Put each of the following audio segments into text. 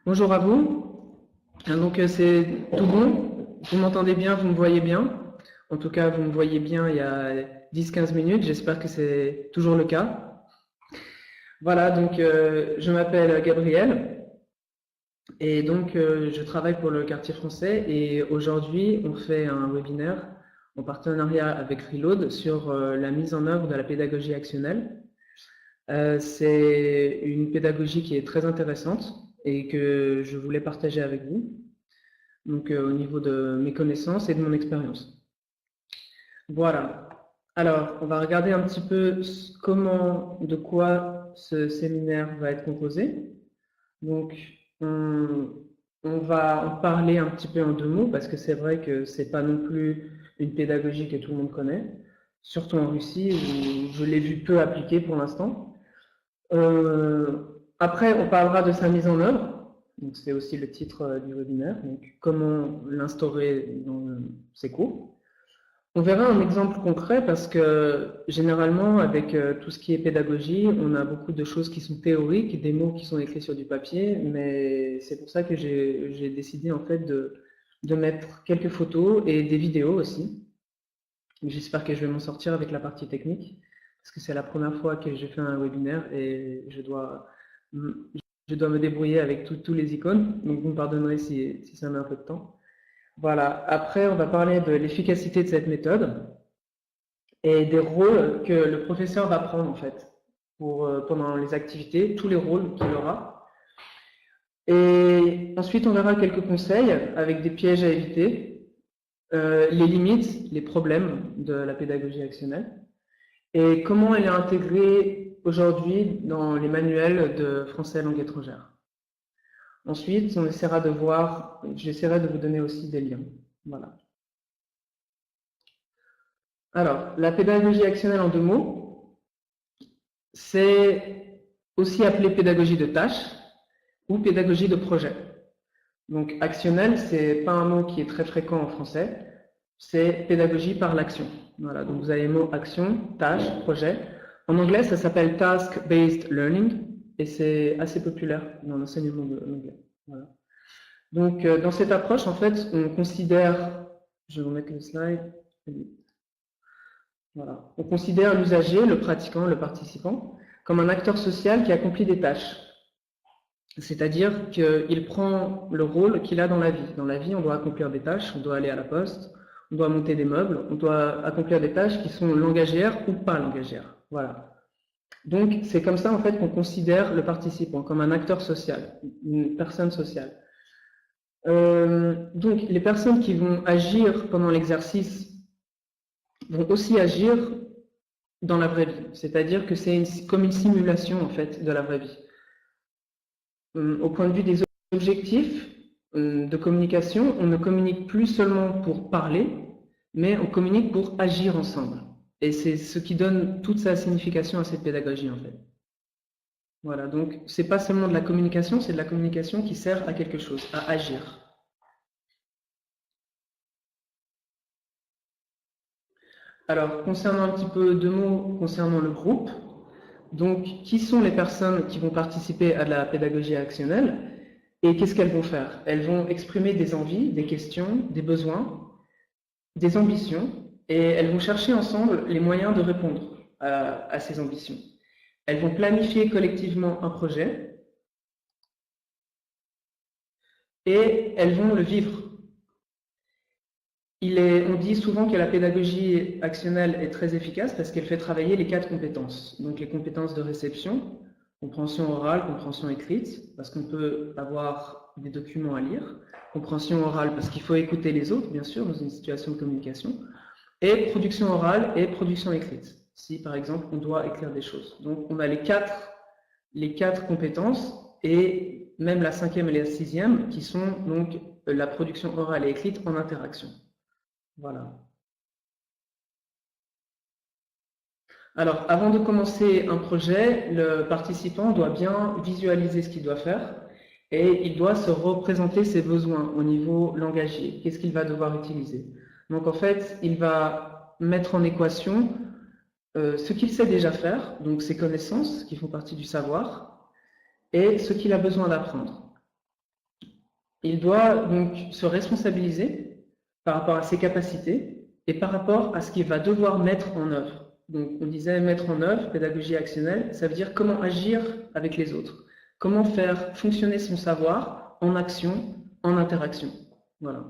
Bonjour à vous. Donc c'est tout bon. Vous m'entendez bien, vous me voyez bien. En tout cas, vous me voyez bien il y a 10-15 minutes. J'espère que c'est toujours le cas. Voilà, donc je m'appelle Gabriel et donc je travaille pour le quartier français et aujourd'hui on fait un webinaire en partenariat avec Reload sur la mise en œuvre de la pédagogie actionnelle. C'est une pédagogie qui est très intéressante et que je voulais partager avec vous. Donc au niveau de mes connaissances et de mon expérience. Voilà. Alors, on va regarder un petit peu de quoi ce séminaire va être composé. Donc, on va en parler un petit peu en deux mots parce que c'est vrai que c'est pas non plus une pédagogie que tout le monde connaît, surtout en Russie où je l'ai vu peu appliquée pour l'instant. Après, on parlera de sa mise en œuvre. Donc, c'est aussi le titre du webinaire. Donc, comment l'instaurer dans ses cours. On verra un exemple concret parce que généralement, avec tout ce qui est pédagogie, on a beaucoup de choses qui sont théoriques, des mots qui sont écrits sur du papier, mais c'est pour ça que j'ai décidé en fait de mettre quelques photos et des vidéos aussi. J'espère que je vais m'en sortir avec la partie technique parce que c'est la première fois que je fais un webinaire et je dois me débrouiller avec tous les icônes, donc vous me pardonnerez si ça met un peu de temps. Voilà. Après, on va parler de l'efficacité de cette méthode et des rôles que le professeur va prendre en fait pendant les activités, tous les rôles qu'il aura. Et ensuite, on verra quelques conseils avec des pièges à éviter, les limites, les problèmes de la pédagogie actionnelle et comment elle est intégrée aujourd'hui dans les manuels de français langue étrangère. Ensuite, j'essaierai de vous donner aussi des liens. Voilà. Alors, la pédagogie actionnelle en deux mots, c'est aussi appelé pédagogie de tâche ou pédagogie de projet. Donc, actionnelle, c'est pas un mot qui est très fréquent en français, c'est pédagogie par l'action. Voilà, donc vous avez le mot action, tâche, projet. En anglais, ça s'appelle task-based learning et c'est assez populaire dans l'enseignement de l'anglais. Voilà. Donc, dans cette approche, en fait, on considère, je vais vous mettre le slide. Voilà. On considère l'usager, le pratiquant, le participant, comme un acteur social qui accomplit des tâches. C'est-à-dire qu'il prend le rôle qu'il a dans la vie. Dans la vie, on doit accomplir des tâches, on doit aller à la poste, on doit monter des meubles, on doit accomplir des tâches qui sont langagières ou pas langagières. Voilà. Donc, c'est comme ça, en fait, qu'on considère le participant comme un acteur social, une personne sociale. Donc, les personnes qui vont agir pendant l'exercice vont aussi agir dans la vraie vie. C'est-à-dire que c'est comme une simulation, en fait, de la vraie vie. Au point de vue des objectifs de communication, on ne communique plus seulement pour parler, mais on communique pour agir ensemble. Et c'est ce qui donne toute sa signification à cette pédagogie, en fait. Voilà, donc c'est pas seulement de la communication, c'est de la communication qui sert à quelque chose, à agir. Alors, concernant un petit peu deux mots concernant le groupe, donc qui sont les personnes qui vont participer à la pédagogie actionnelle et qu'est-ce qu'elles vont faire? Elles vont exprimer des envies, des questions, des besoins, des ambitions et elles vont chercher ensemble les moyens de répondre à ces ambitions. Elles vont planifier collectivement un projet et elles vont le vivre. On dit souvent que la pédagogie actionnelle est très efficace parce qu'elle fait travailler les 4 compétences. Donc les compétences de réception, compréhension orale, compréhension écrite, parce qu'on peut avoir des documents à lire, compréhension orale parce qu'il faut écouter les autres, bien sûr, dans une situation de communication, et production orale et production écrite, si par exemple on doit écrire des choses. Donc on a les quatre compétences et même la 5e et la 6e qui sont donc la production orale et écrite en interaction. Voilà. Alors, avant de commencer un projet, le participant doit bien visualiser ce qu'il doit faire et il doit se représenter ses besoins au niveau langagier. Qu'est-ce qu'il va devoir utiliser? Donc, en fait, il va mettre en équation ce qu'il sait déjà faire, donc ses connaissances qui font partie du savoir, et ce qu'il a besoin d'apprendre. il doit donc se responsabiliser par rapport à ses capacités et par rapport à ce qu'il va devoir mettre en œuvre. Donc, on disait mettre en œuvre, pédagogie actionnelle, ça veut dire comment agir avec les autres, comment faire fonctionner son savoir en action, en interaction. Voilà.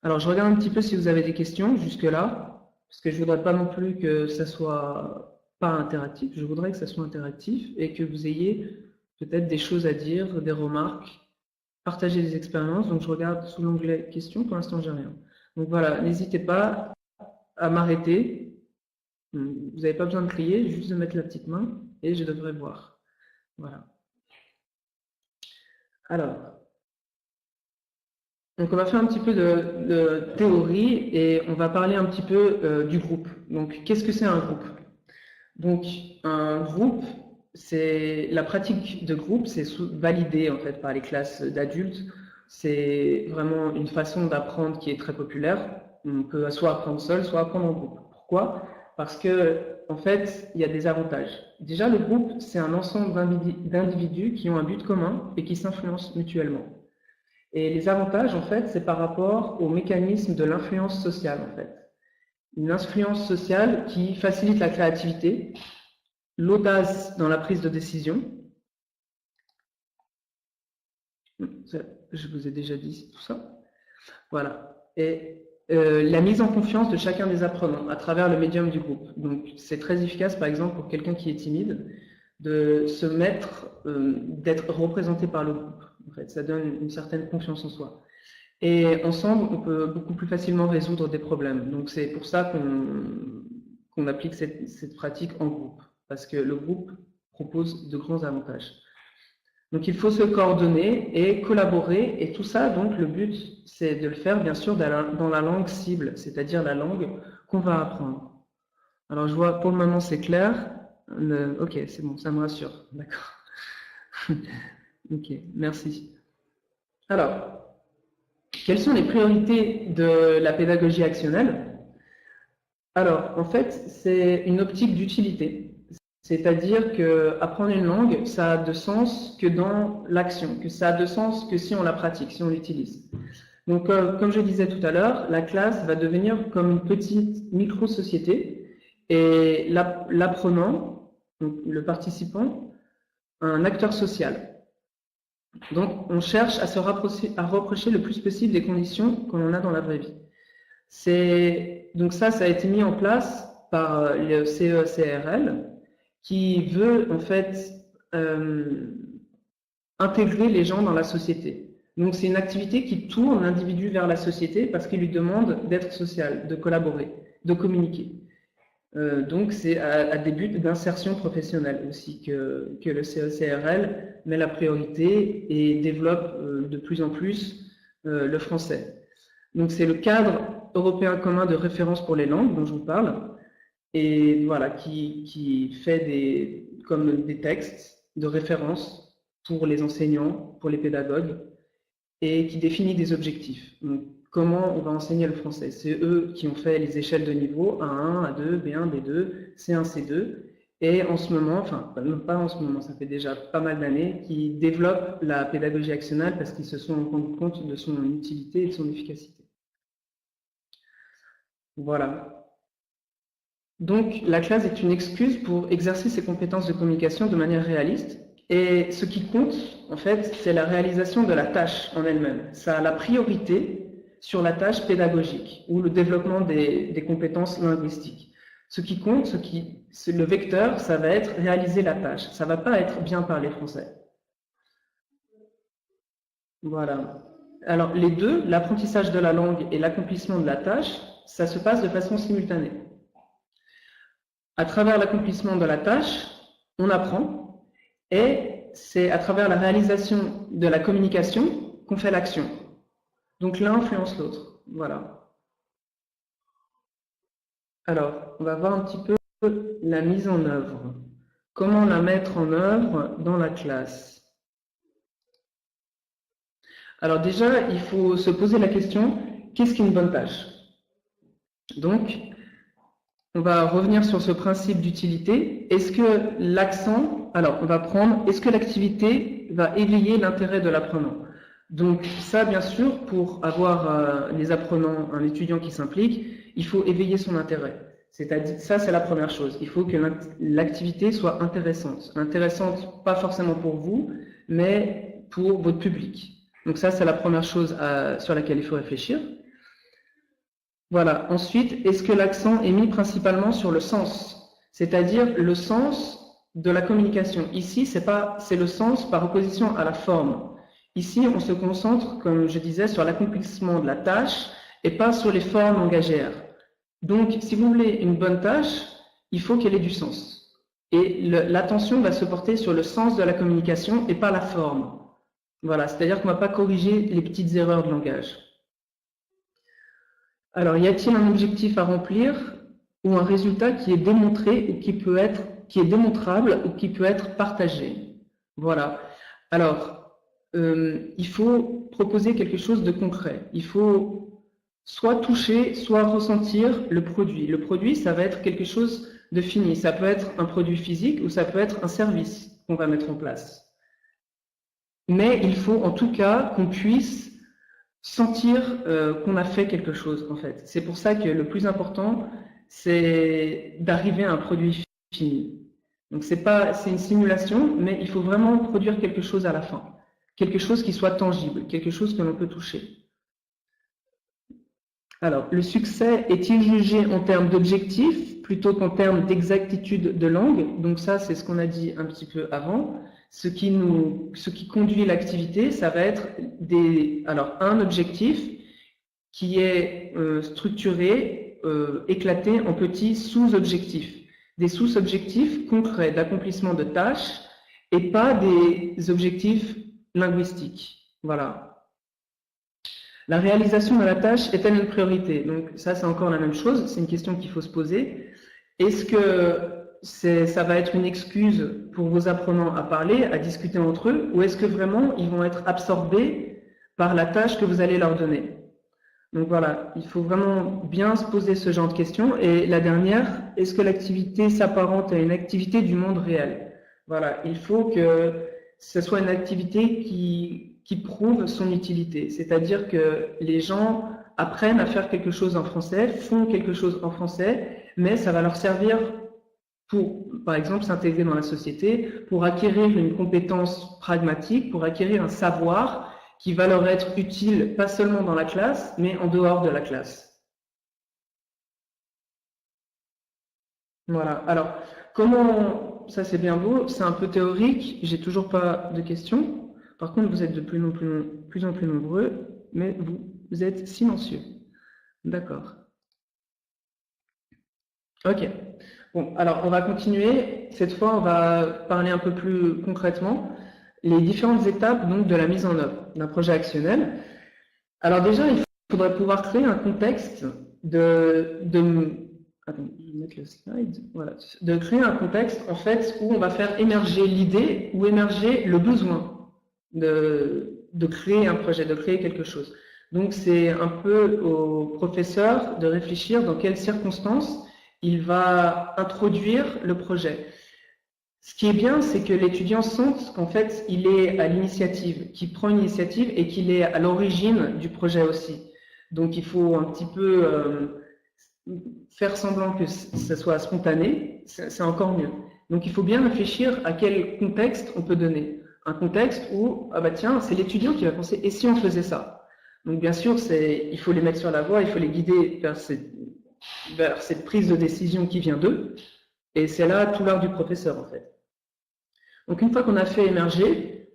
Alors, je regarde un petit peu si vous avez des questions jusque-là, parce que je ne voudrais pas non plus que ça soit pas interactif, je voudrais que ça soit interactif et que vous ayez peut-être des choses à dire, des remarques, partager des expériences. Donc, je regarde sous l'onglet questions, pour l'instant, j'ai rien. Donc voilà, n'hésitez pas à m'arrêter. Vous n'avez pas besoin de crier, juste de mettre la petite main et je devrais voir. Voilà. Alors, donc on va faire un petit peu de théorie et on va parler un petit peu du groupe. Donc, qu'est-ce que c'est un groupe? Donc, un groupe, c'est la pratique de groupe, c'est validé en fait par les classes d'adultes. C'est vraiment une façon d'apprendre qui est très populaire. On peut soit apprendre seul, soit apprendre en groupe. Pourquoi? Parce que, en fait, il y a des avantages. Déjà, le groupe, c'est un ensemble d'individus qui ont un but commun et qui s'influencent mutuellement. Et les avantages, en fait, c'est par rapport au mécanisme de l'influence sociale, en fait. Une influence sociale qui facilite la créativité, l'audace dans la prise de décision. Je vous ai déjà dit tout ça. Voilà. Et la mise en confiance de chacun des apprenants à travers le médium du groupe. Donc, c'est très efficace, par exemple, pour quelqu'un qui est timide, de se mettre, d'être représenté par le groupe. En fait, ça donne une certaine confiance en soi. Et ensemble, on peut beaucoup plus facilement résoudre des problèmes. Donc, c'est pour ça qu'on applique cette pratique en groupe, parce que le groupe propose de grands avantages. Donc, il faut se coordonner et collaborer. Et tout ça, donc, le but, c'est de le faire, bien sûr, dans la langue cible, c'est-à-dire la langue qu'on va apprendre. Alors, je vois, pour le moment, c'est clair. Ok, c'est bon, ça me rassure. D'accord. Ok, merci. Alors, quelles sont les priorités de la pédagogie actionnelle? Alors, en fait, c'est une optique d'utilité. C'est-à-dire que apprendre une langue, ça a de sens que dans l'action, que ça a de sens que si on la pratique, si on l'utilise. Donc, comme je disais tout à l'heure, la classe va devenir comme une petite micro-société et l'apprenant, donc le participant, un acteur social. Donc, on cherche à se rapprocher le plus possible des conditions que l'on a dans la vraie vie. Donc ça a été mis en place par le CECRL, qui veut en fait intégrer les gens dans la société. Donc c'est une activité qui tourne l'individu vers la société parce qu'il lui demande d'être social, de collaborer, de communiquer. Donc c'est à des buts d'insertion professionnelle aussi que le CECRL met la priorité et développe de plus en plus le français. Donc c'est le cadre européen commun de référence pour les langues dont je vous parle, et voilà, qui fait des textes de référence pour les enseignants, pour les pédagogues, et qui définit des objectifs. Donc, comment on va enseigner le français? C'est eux qui ont fait les échelles de niveau A1, A2, B1, B2, C1, C2, et en ce moment, enfin pas en ce moment, ça fait déjà pas mal d'années, qui développent la pédagogie actionnelle parce qu'ils se sont rendus compte de son utilité et de son efficacité. Voilà. Donc, la classe est une excuse pour exercer ses compétences de communication de manière réaliste. Et ce qui compte, en fait, c'est la réalisation de la tâche en elle-même. Ça a la priorité sur la tâche pédagogique ou le développement des compétences linguistiques. Ce qui compte, le vecteur, ça va être réaliser la tâche. Ça ne va pas être bien parler français. Voilà. Alors, les deux, l'apprentissage de la langue et l'accomplissement de la tâche, ça se passe de façon simultanée. À travers l'accomplissement de la tâche, on apprend, et c'est à travers la réalisation de la communication qu'on fait l'action. Donc l'un influence l'autre. Voilà. Alors, on va voir un petit peu la mise en œuvre. Comment la mettre en œuvre dans la classe? Alors déjà, il faut se poser la question, qu'est-ce qu'une bonne tâche? Donc, on va revenir sur ce principe d'utilité. Est-ce que l'accent, alors on va prendre, est-ce que l'activité va éveiller l'intérêt de l'apprenant? Donc ça, bien sûr, pour avoir les apprenants, un étudiant qui s'implique, il faut éveiller son intérêt. C'est-à-dire, ça, c'est la première chose. Il faut que l'activité soit intéressante. Intéressante, pas forcément pour vous, mais pour votre public. Donc ça, c'est la première chose sur laquelle il faut réfléchir. Voilà. Ensuite, est-ce que l'accent est mis principalement sur le sens? C'est-à-dire le sens de la communication. Ici, c'est le sens par opposition à la forme. Ici, on se concentre, comme je disais, sur l'accomplissement de la tâche et pas sur les formes langagières. Donc, si vous voulez une bonne tâche, il faut qu'elle ait du sens. Et l'attention va se porter sur le sens de la communication et pas la forme. Voilà, c'est-à-dire qu'on ne va pas corriger les petites erreurs de langage. Alors, y a-t-il un objectif à remplir ou un résultat qui est démontré ou qui est démontrable ou qui peut être partagé? Voilà. Alors, il faut proposer quelque chose de concret. Il faut soit toucher, soit ressentir le produit. Le produit, ça va être quelque chose de fini. Ça peut être un produit physique ou ça peut être un service qu'on va mettre en place. Mais il faut en tout cas qu'on puisse sentir qu'on a fait quelque chose, en fait. C'est pour ça que le plus important, c'est d'arriver à un produit fini. Donc c'est une simulation, mais il faut vraiment produire quelque chose à la fin. Quelque chose qui soit tangible, quelque chose que l'on peut toucher. Alors, le succès est-il jugé en termes d'objectifs plutôt qu'en termes d'exactitude de langue? Donc ça, c'est ce qu'on a dit un petit peu avant. Ce qui conduit l'activité, ça va être un objectif qui est structuré, éclaté en petits sous-objectifs. Des sous-objectifs concrets d'accomplissement de tâches et pas des objectifs linguistiques. Voilà. La réalisation de la tâche est-elle une priorité? Donc ça, c'est encore la même chose, c'est une question qu'il faut se poser. Est-ce que ça va être une excuse pour vos apprenants à parler, à discuter entre eux, ou est-ce que vraiment ils vont être absorbés par la tâche que vous allez leur donner? Donc voilà, il faut vraiment bien se poser ce genre de questions. Et la dernière, est-ce que l'activité s'apparente à une activité du monde réel? Voilà, il faut que ce soit une activité qui prouve son utilité. C'est-à-dire que les gens apprennent à faire quelque chose en français, font quelque chose en français, mais ça va leur servir pour, par exemple, s'intégrer dans la société, pour acquérir une compétence pragmatique, pour acquérir un savoir qui va leur être utile, pas seulement dans la classe, mais en dehors de la classe. Voilà. Alors, ça c'est bien beau, c'est un peu théorique, j'ai toujours pas de questions. Par contre, vous êtes de plus en plus nombreux, mais vous êtes silencieux. D'accord. Ok. Bon, alors on va continuer. Cette fois, on va parler un peu plus concrètement les différentes étapes donc de la mise en œuvre d'un projet actionnel. Alors déjà, il faudrait pouvoir créer un contexte attends, je vais mettre le slide. Voilà, de créer un contexte en fait où on va faire émerger l'idée ou émerger le besoin de créer un projet, de créer quelque chose. Donc c'est un peu au professeur de réfléchir dans quelles circonstances il va introduire le projet. Ce qui est bien, c'est que l'étudiant sente qu'en fait, il est à l'initiative, qu'il prend une initiative et qu'il est à l'origine du projet aussi. Donc, il faut un petit peu faire semblant que ce soit spontané, c'est encore mieux. Donc, il faut bien réfléchir à quel contexte on peut donner. Un contexte où, ah bah tiens, c'est l'étudiant qui va penser, et si on faisait ça? Donc, bien sûr, il faut les mettre sur la voie, il faut les guider vers cette prise de décision qui vient d'eux. Et c'est là tout l'art du professeur, en fait. Donc, une fois qu'on a fait émerger,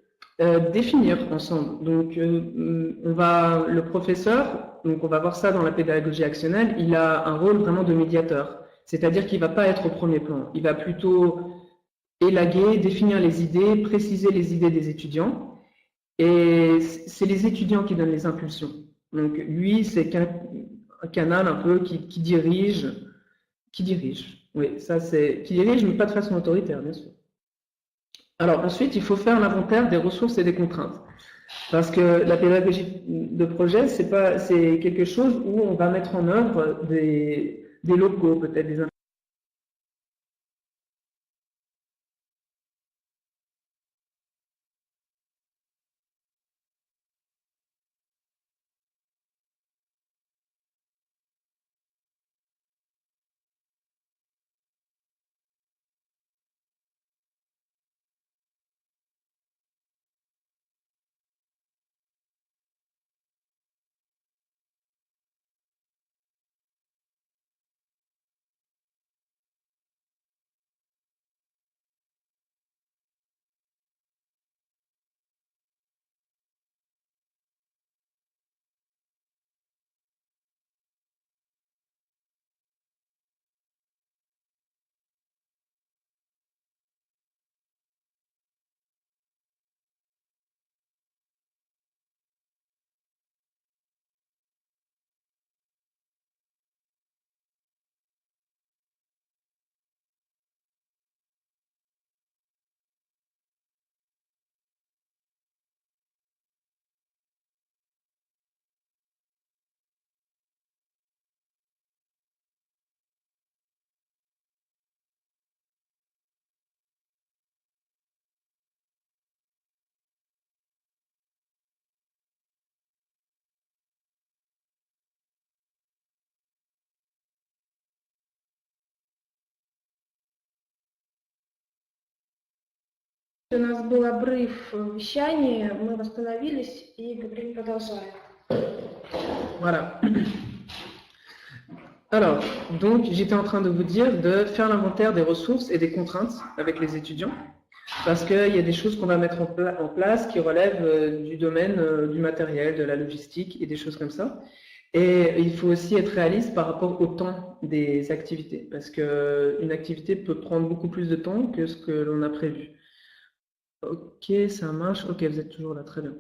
définir ensemble. Donc, le professeur, donc on va voir ça dans la pédagogie actionnelle, il a un rôle vraiment de médiateur. C'est-à-dire qu'il ne va pas être au premier plan. Il va plutôt élaguer, définir les idées, préciser les idées des étudiants. Et c'est les étudiants qui donnent les impulsions. Donc, lui, c'est un canal un peu qui dirige. Oui, ça c'est. Qui dirige, mais pas de façon autoritaire, bien sûr. Alors ensuite, il faut faire l'inventaire des ressources et des contraintes. Parce que la pédagogie de projet, c'est quelque chose où on va mettre en œuvre des locaux, peut-être des У нас был обрыв вещания, мы восстановились и Гавриил продолжает. Voilà. Alors, donc, j'étais en train de vous dire de faire l'inventaire des ressources et des contraintes avec les étudiants, parce qu'il y a des choses qu'on va mettre en place qui relèvent du domaine du matériel, de la logistique et des choses comme ça. Et il faut aussi être réaliste par rapport au temps des activités, parce qu'une activité peut prendre beaucoup plus de temps que ce que l'on a prévu. Ok, ça marche. Ok, vous êtes toujours là, très bien.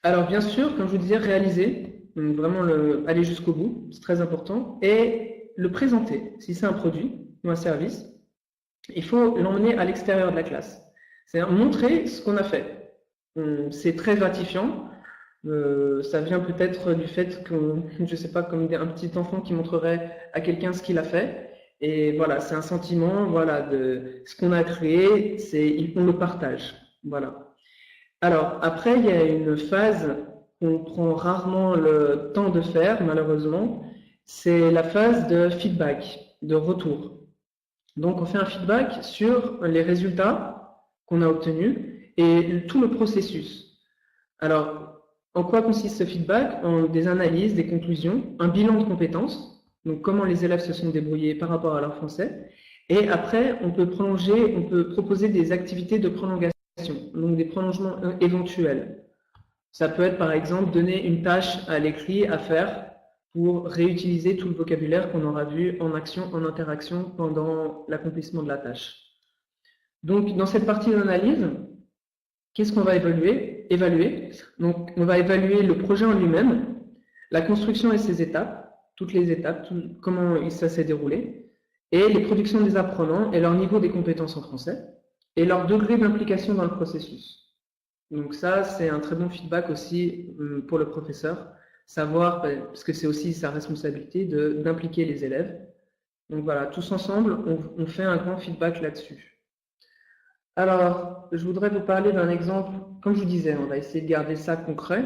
Alors, bien sûr, comme je vous disais, réaliser. Donc vraiment aller jusqu'au bout, c'est très important, et le présenter. Si c'est un produit ou un service, il faut l'emmener à l'extérieur de la classe. C'est-à-dire montrer ce qu'on a fait. C'est très gratifiant. Ça vient peut-être du fait que, je ne sais pas, comme un petit enfant qui montrerait à quelqu'un ce qu'il a fait. Et voilà, c'est un sentiment, voilà, de ce qu'on a créé, on le partage. Voilà. Alors, après, il y a une phase qu'on prend rarement le temps de faire, malheureusement, c'est la phase de feedback, de retour. Donc, on fait un feedback sur les résultats qu'on a obtenus et tout le processus. Alors, en quoi consiste ce feedback? En des analyses, des conclusions, un bilan de compétences, donc comment les élèves se sont débrouillés par rapport à leur français, et après, on peut proposer des activités de prolongation, donc des prolongements éventuels. Ça peut être par exemple donner une tâche à l'écrit à faire pour réutiliser tout le vocabulaire qu'on aura vu en action, en interaction pendant l'accomplissement de la tâche. Donc dans cette partie d'analyse, qu'est-ce qu'on va évaluer? Donc on va évaluer le projet en lui-même, la construction et ses étapes, toutes les étapes, comment ça s'est déroulé, et les productions des apprenants et leur niveau des compétences en français, et leur degré d'implication dans le processus. Donc ça, c'est un très bon feedback aussi pour le professeur, savoir, parce que c'est aussi sa responsabilité d'impliquer les élèves. Donc voilà, tous ensemble, on fait un grand feedback là-dessus. Alors, je voudrais vous parler d'un exemple, comme je vous disais, on va essayer de garder ça concret,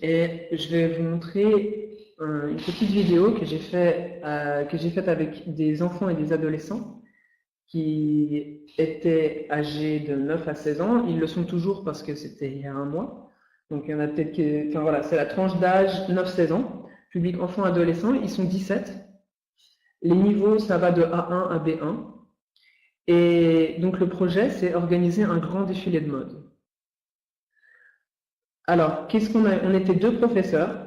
et je vais vous montrer une petite vidéo que j'ai faite avec des enfants et des adolescents qui étaient âgés de 9 à 16 ans. Ils le sont toujours parce que c'était il y a un mois. Donc, il y en a peut-être qui... Enfin, voilà, c'est la tranche d'âge 9-16 ans. Public enfant, adolescent, ils sont 17. Les niveaux, ça va de A1 à B1. Et donc, le projet, c'est organiser un grand défilé de mode. Alors, qu'est-ce qu'on a? On était 2 professeurs.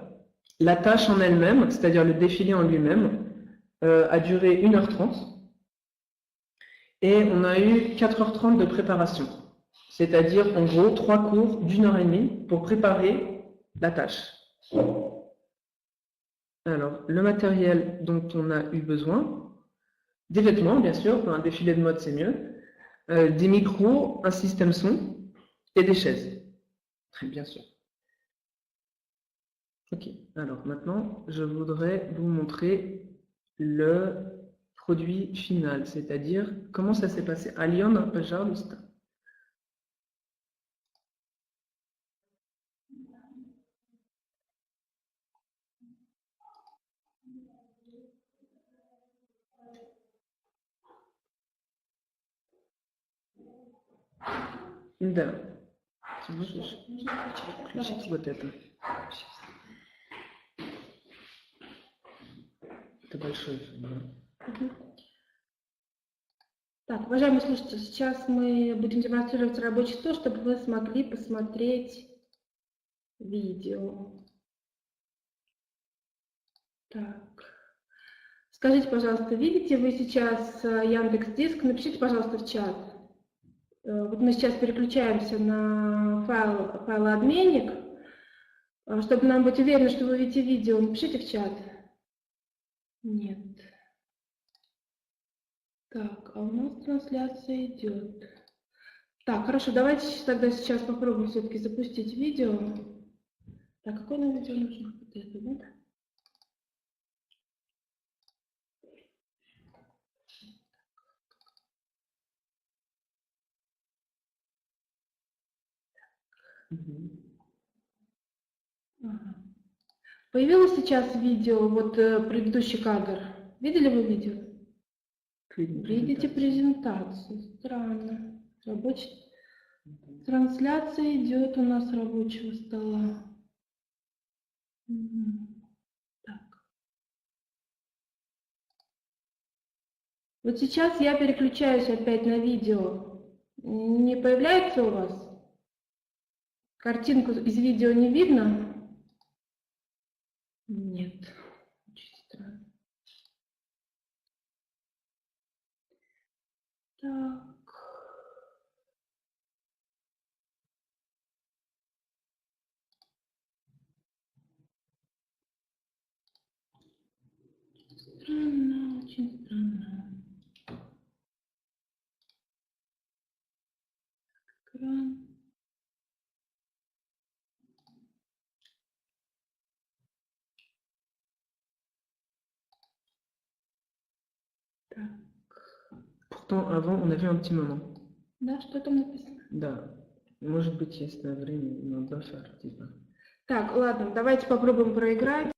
La tâche en elle-même, c'est-à-dire le défilé en lui-même, a duré 1h30. Et on a eu 4h30 de préparation, c'est-à-dire en gros 3 cours d'1h30 pour préparer la tâche. Alors, le matériel dont on a eu besoin, des vêtements bien sûr, pour un défilé de mode c'est mieux, des micros, un système son et des chaises, très bien sûr. Ok, alors maintenant je voudrais vous montrer le produit final, c'est-à-dire comment ça s'est passé. Alion, pожалуйста. Да. Ты можешь включить вот это? Это большой. Так, уважаемые слушатели, сейчас мы будем демонстрировать рабочий стол, чтобы вы смогли посмотреть видео. Так. Скажите, пожалуйста, видите вы сейчас Яндекс.Диск? Напишите, пожалуйста, в чат. Вот мы сейчас переключаемся на файлообменник. Чтобы нам быть уверены, что вы видите видео, напишите в чат. Нет. Так, а у нас трансляция идет. Так, хорошо, давайте тогда сейчас попробуем все-таки запустить видео. Так, какое нам видео нужно? Вот это, да? Ага. Появилось сейчас видео, вот предыдущий кадр. Видели вы видео? Видите презентацию. Странно. Рабочий. Трансляция идет у нас рабочего стола. Так. Вот сейчас я переключаюсь опять на видео. Не появляется у вас? Картинку из видео не видно? Нет. Очень странно. Так. Странно, очень странно. Экран. Так. Pourtant, avant, on avait un petit moment. Да, что там написано? Да. Может быть, если время, надо faire, типа. Так, ладно, давайте попробуем проиграть.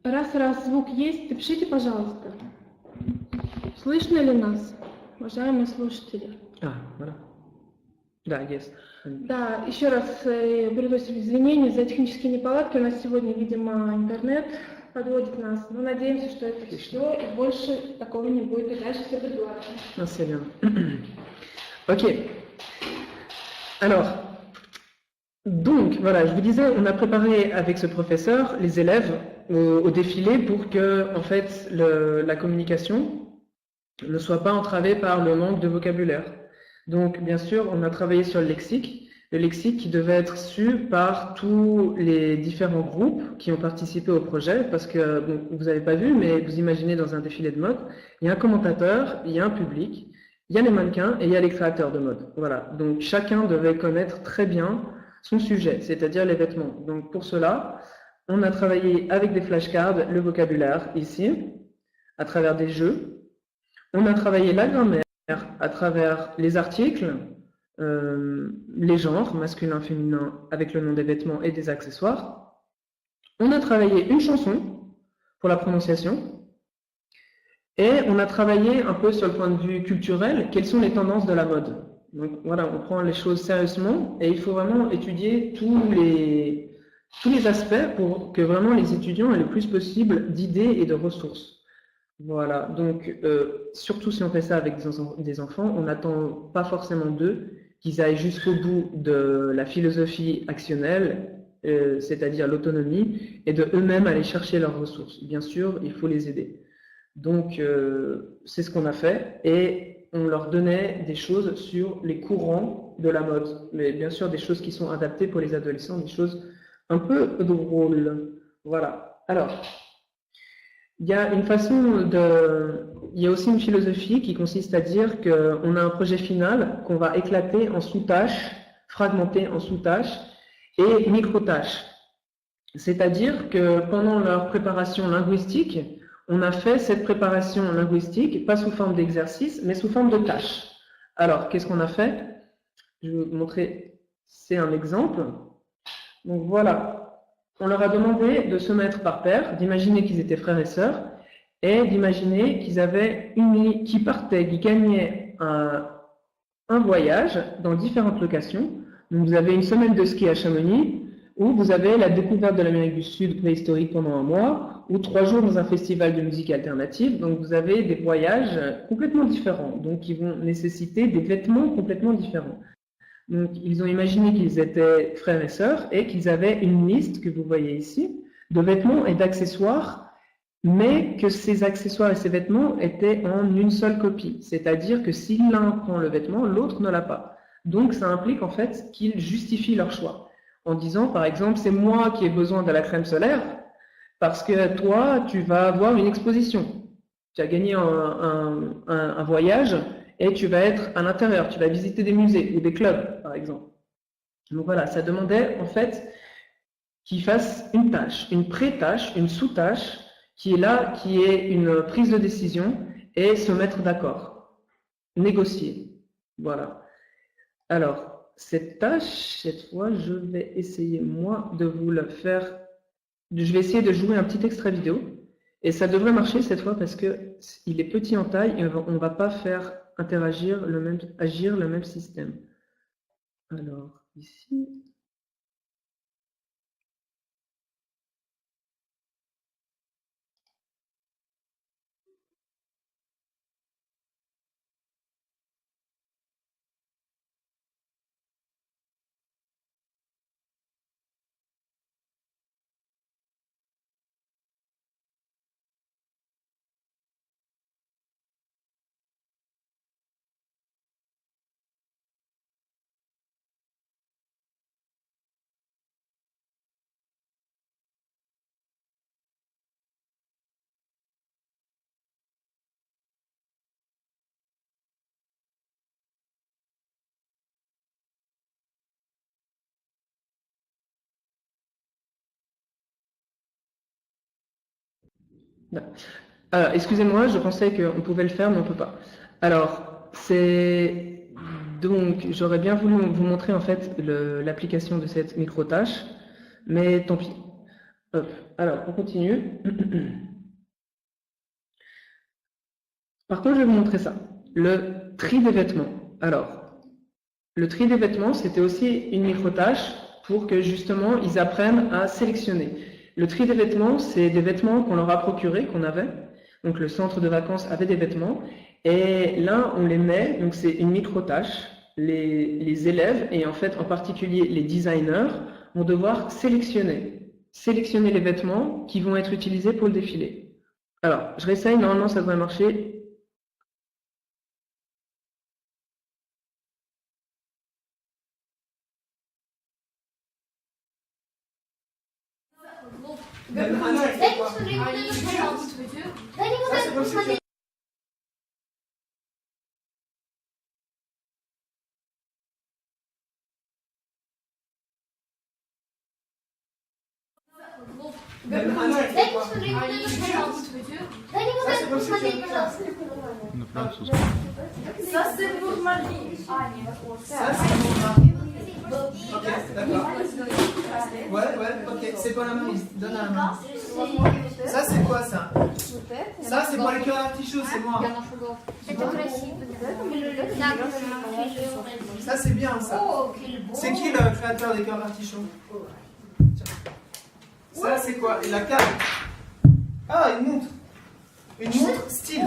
Раз, звук есть, пишите, пожалуйста. Слышно ли нас, уважаемые слушатели? Voilà. Да, yes. Да, еще раз приноsim извинения за технические неполадки. У нас сегодня, видимо, интернет подводит нас. Но надеемся, что это все, и больше такого не будет. И дальше все будет гладко. Non, c'est bien. Ok. Alors, donc, voilà, je vous disais, on a préparé avec ce professeur les élèves au défilé pour que, en fait, la communication ne soit pas entravée par le manque de vocabulaire. Donc, bien sûr, on a travaillé sur le lexique qui devait être su par tous les différents groupes qui ont participé au projet, parce que, bon, vous n'avez pas vu, mais vous imaginez dans un défilé de mode, il y a un commentateur, il y a un public, il y a les mannequins et il y a les créateurs de mode. Voilà, donc chacun devait connaître très bien son sujet, c'est-à-dire les vêtements. Donc pour cela, on a travaillé avec des flashcards, le vocabulaire ici, à travers des jeux. On a travaillé la grammaire à travers les articles, les genres, masculin, féminin, avec le nom des vêtements et des accessoires. On a travaillé une chanson pour la prononciation. Et on a travaillé un peu sur le point de vue culturel, quelles sont les tendances de la mode. Donc voilà, on prend les choses sérieusement et il faut vraiment étudier tous les aspects pour que vraiment les étudiants aient le plus possible d'idées et de ressources. Voilà, donc surtout si on fait ça avec des enfants, on n'attend pas forcément d'eux qu'ils aillent jusqu'au bout de la philosophie actionnelle, c'est-à-dire l'autonomie, et de eux-mêmes aller chercher leurs ressources. Bien sûr, il faut les aider. Donc, c'est ce qu'on a fait et on leur donnait des choses sur les courants de la mode. Mais bien sûr, des choses qui sont adaptées pour les adolescents, des choses un peu drôles. Voilà. Alors, il y a une façon il y a aussi une philosophie qui consiste à dire qu'on a un projet final qu'on va éclater en sous-tâches, fragmenter en sous-tâches et micro-tâches. C'est-à-dire que pendant leur préparation linguistique, on a fait cette préparation linguistique, pas sous forme d'exercice, mais sous forme de tâches. Alors, qu'est-ce qu'on a fait? Je vais vous montrer, c'est un exemple. Donc voilà, on leur a demandé de se mettre par paire, d'imaginer qu'ils étaient frères et sœurs, et d'imaginer qu'ils partaient, qu'ils gagnaient un voyage dans différentes locations. Donc vous avez une semaine de ski à Chamonix, où vous avez la découverte de l'Amérique du Sud préhistorique pendant un mois, ou 3 jours dans un festival de musique alternative. Donc vous avez des voyages complètement différents, donc qui vont nécessiter des vêtements complètement différents. Donc ils ont imaginé qu'ils étaient frères et sœurs et qu'ils avaient une liste que vous voyez ici de vêtements et d'accessoires, mais que ces accessoires et ces vêtements étaient en une seule copie. C'est-à-dire que si l'un prend le vêtement, l'autre ne l'a pas. Donc ça implique en fait qu'ils justifient leur choix en disant, par exemple, c'est moi qui ai besoin de la crème solaire parce que toi, tu vas avoir une exposition. Tu as gagné un voyage et tu vas être à l'intérieur, tu vas visiter des musées ou des clubs, par exemple. Donc voilà, ça demandait en fait qu'ils fassent une tâche, une pré-tâche, une sous-tâche qui est là, qui est une prise de décision et se mettre d'accord, négocier. Voilà. Alors, cette tâche, cette fois, je vais essayer, moi, de vous le faire. Je vais essayer de jouer un petit extrait vidéo. Et ça devrait marcher cette fois parce qu'il est petit en taille et on ne va pas faire agir le même système. Alors, ici. Excusez-moi, je pensais qu'on pouvait le faire, mais on ne peut pas. Alors, donc, j'aurais bien voulu vous montrer en fait l'application de cette micro-tâche, mais tant pis. Hop. Alors, on continue. Par contre, je vais vous montrer ça. Le tri des vêtements. Alors, le tri des vêtements, c'était aussi une micro-tâche pour que justement ils apprennent à sélectionner. Le tri des vêtements, c'est des vêtements qu'on leur a procurés, qu'on avait. Donc le centre de vacances avait des vêtements. Et là, on les met, donc c'est une micro-tâche. Les élèves, et en fait en particulier les designers, vont devoir sélectionner les vêtements qui vont être utilisés pour le défilé. Alors, je réessaye, normalement ça devrait marcher. На французском. Ça c'est pour Marie. Ça c'est pour Marie. Ok, d'accord. Ouais, ok. C'est pas la main, donne la main. Ça c'est quoi ça? Ça c'est pour les cœurs d'artichaut, c'est moi. Ça c'est bien ça. C'est qui le créateur des cœurs d'artichaut? Ça c'est quoi? Et la carte? Ah, une montre. Une montre stylée.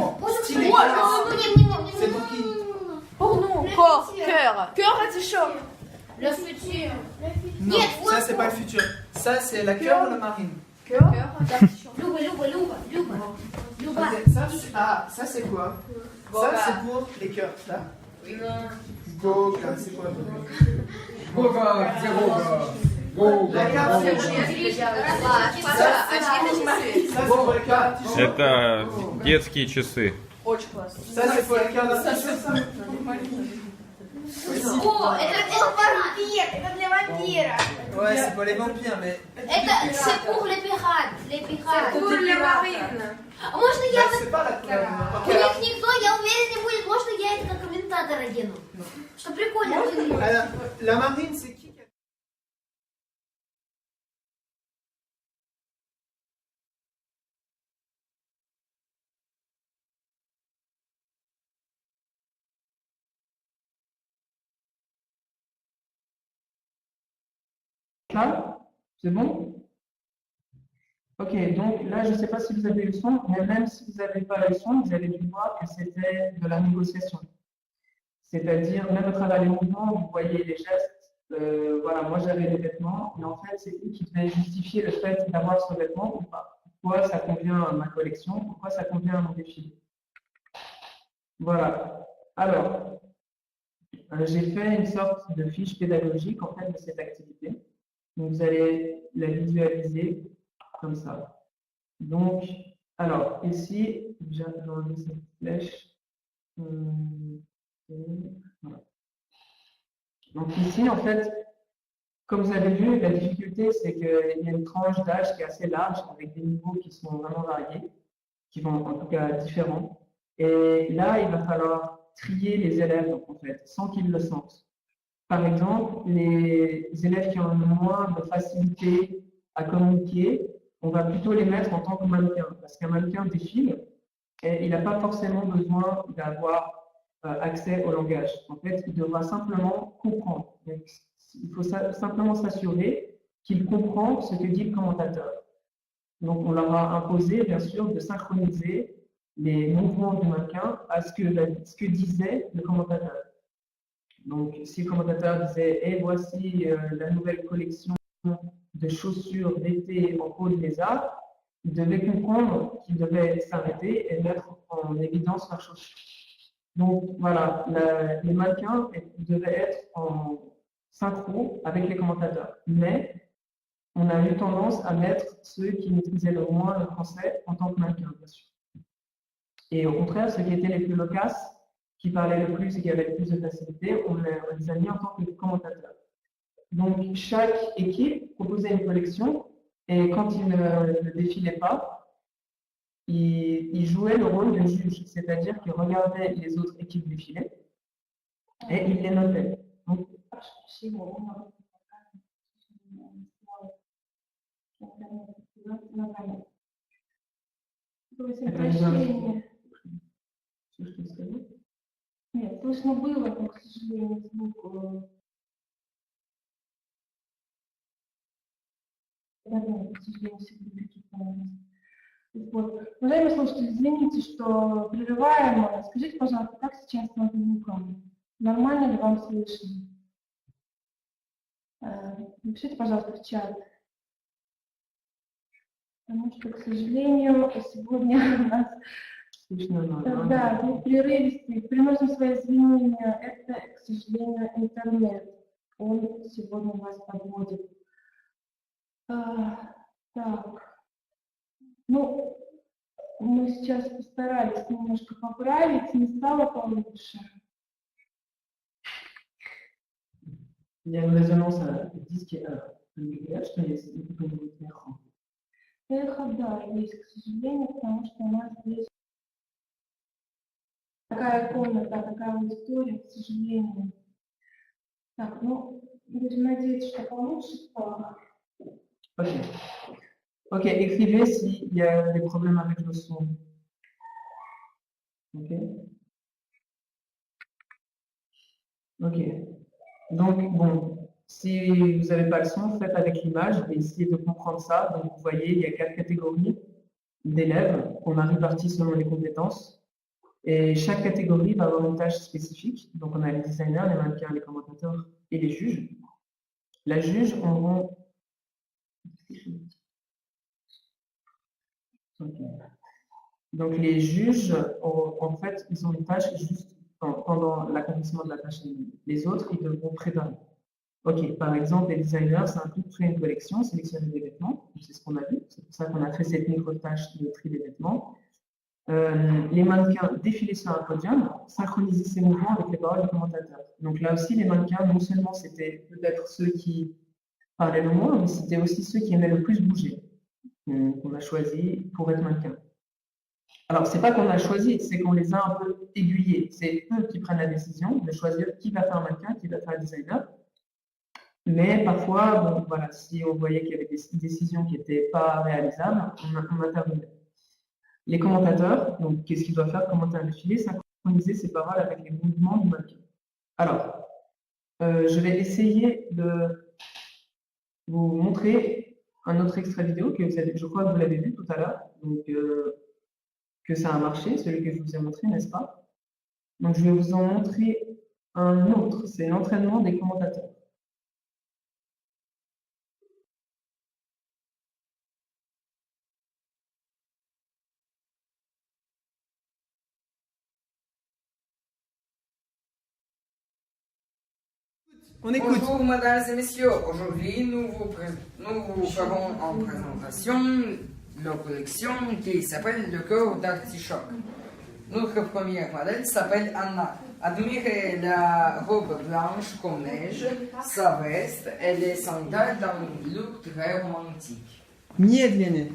C'est pour qui? Pour nous, corps, cœur. Cœur artichaut. Le futur. Non, ça c'est pas le futur. Ça c'est la cœur ou la marine? Cœur artichaut. Ok, ça c'est quoi? Ça c'est pour les cœurs, là. Goga, c'est quoi? Goga, c'est Goga. La carte c'est ça c'est pour les cœurs d'artichaut. Это детские часы. Очень классно. Ça c'est pour les cœurs d'artichaut, ça? О, это вампир, это для вампира. Ouais, c'est pour les vampires, mais... C'est pour les pirates, les pirates. Pour la marine. А можно я... C'est pas la couleur. У них никто, я уверен, не будет. Можно я это как комментатор одену? Что прикольно выглядит. Alors, la marine, c'est qui? Là, c'est bon? Ok, donc là, je ne sais pas si vous avez eu le son, mais même si vous n'avez pas eu le son, vous avez dû voir que c'était de la négociation. C'est-à-dire, même à travers les mouvements, vous voyez les gestes. Voilà, moi j'avais des vêtements, et en fait, c'est eux qui devaient justifier le fait d'avoir ce vêtement ou pas. Pourquoi ça convient à ma collection, pourquoi ça convient à mon défilé. Voilà. Alors, j'ai fait une sorte de fiche pédagogique en fait de cette activité. Donc, vous allez la visualiser comme ça. Donc, alors, ici, j'ai enlevé cette flèche. Voilà. Donc, ici, en fait, comme vous avez vu, la difficulté, c'est qu'il y a une tranche d'âge qui est assez large, avec des niveaux qui sont vraiment variés, qui vont en tout cas différents. Et là, il va falloir trier les élèves, en fait, sans qu'ils le sentent. Par exemple, les élèves qui ont moins de facilité à communiquer, on va plutôt les mettre en tant que mannequin, parce qu'un mannequin défile et il n'a pas forcément besoin d'avoir accès au langage. En fait, il devra simplement comprendre. Donc, il faut simplement s'assurer qu'il comprend ce que dit le commentateur. Donc, on leur a imposé, bien sûr, de synchroniser les mouvements du mannequin à ce que disait le commentateur. Donc, si le commentateur disait « Et voici la nouvelle collection de chaussures d'été en peau de lézard », il devait comprendre qu'il devait s'arrêter et mettre en évidence leurs chaussures. Donc, voilà, les mannequins devaient être en synchro avec les commentateurs. Mais on a eu tendance à mettre ceux qui maîtrisaient le moins le français en tant que mannequins, bien sûr. Et au contraire, ceux qui étaient les plus loquaces, qui parlaient le plus et qui avaient le plus de facilité, on les a mis en tant que commentateurs. Donc, chaque équipe proposait une collection et quand ils ne défilaient pas, ils jouaient le rôle de juge, c'est-à-dire qu'ils regardaient les autres équipes défiler et ils les notaient. Donc, ногами. Просим Это не надо. прощения. Что ж ты сказал? Нет, слышно было, но, к сожалению, звук... Да, к сожалению, всегда какие-то моменты. Вот. Уважаемые слушатели, извините, что прерываем. Скажите, пожалуйста, как сейчас с звуком? Нормально ли вам слышно? Напишите, пожалуйста, в чат. Потому что, к сожалению, сегодня у нас Слышно нормально. да, звук прерывистый. Приносим свои извинения. Это, к сожалению, интернет. Он сегодня нас подводит. Так. Ну, мы сейчас постарались немножко поправить, не стало получше. Il y a une résonance à disque MHz, что есть какой-нибудь эхо. Эхо, да, есть, к сожалению, потому что у нас здесь такая комната, такая аудитория, к сожалению. Так, ну, будем надеяться, что получше стало. Ok. Ok, écrivez s'il y a des problèmes avec le son. Ok. Ok. Donc, bon, si vous n'avez pas le son, faites avec l'image et essayez de comprendre ça. Donc, vous voyez, il y a 4 catégories d'élèves qu'on a répartis selon les compétences. Et chaque catégorie va avoir une tâche spécifique. Donc, on a les designers, les mannequins, les commentateurs et les juges. La juge, on va... Ok. Donc, les juges, en fait, ils ont une tâche juste pendant l'accomplissement de la tâche. Les autres, ils devront préparer. Ok, par exemple, les designers, ça implique créer une collection, sélectionner des vêtements. C'est ce qu'on a vu. C'est pour ça qu'on a fait cette micro-tâche de tri des vêtements. Les mannequins défiler sur un podium, synchroniser ses mouvements avec les paroles des commentateurs. Donc là aussi, les mannequins, non seulement c'était peut-être ceux qui parlaient le moins, mais c'était aussi ceux qui aimaient le plus bouger, qu'on a choisi pour être mannequins. Alors, c'est pas qu'on a choisi, c'est qu'on les a un peu aiguillés. C'est eux qui prennent la décision de choisir qui va faire un mannequin, qui va faire un designer. Mais parfois, bon, voilà, si on voyait qu'il y avait des décisions qui n'étaient pas réalisables, on intervenait. Les commentateurs, donc qu'est-ce qu'ils doivent faire? Commenter un défilé, synchroniser ses paroles avec les mouvements du mannequin. Alors, je vais essayer de vous montrer un autre extrait vidéo que vous avez, je crois que vous l'avez vu tout à l'heure, donc que ça a marché, celui que je vous ai montré, n'est-ce pas? Donc je vais vous en montrer un autre, c'est l'entraînement des commentateurs. On écoute. Bonjour mesdames et messieurs, aujourd'hui nous vous ferons en présentation la collection qui s'appelle le cœur d'artichoc. Notre première modèle s'appelle Anna. Admirez la robe blanche comme neige, sa veste et les sandales dans un look très romantique. Медленнее.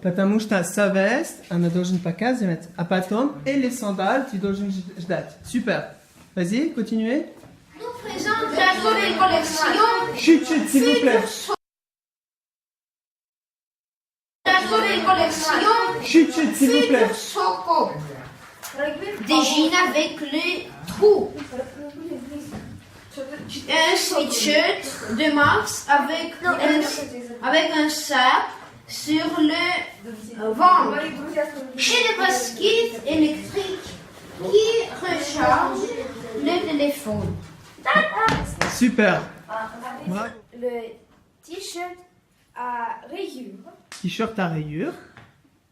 Потому что sa veste, она должен показывать, а потом, et les sandales, tu должен ждать. Super. Vas-y, continuez. Nous présente la nouvelle collection. Chut, chut, s'il vous plaît. La nouvelle collection. Chut, chut, s'il vous plaît. Choco. Des jeans avec les trous. Un sweatshirt de Max avec un sac sur le ventre. Et des baskets électriques qui rechargent le téléphone. Super. Bravo. Le t-shirt à rayures. T-shirt à rayures.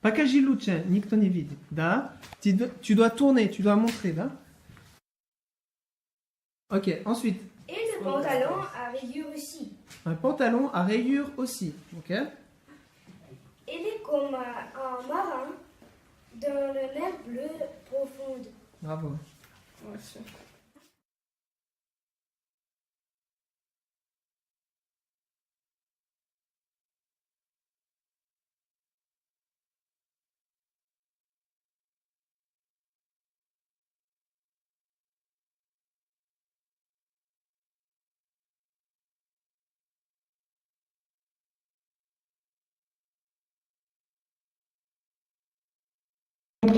Покажи лучше, никто не видит, да? Tu dois tourner, tu dois montrer, да? Ok, ensuite. Et le pantalon à rayures aussi. Un pantalon à rayures aussi, ok? Il est comme un marin dans la mer bleue profonde. Bravo.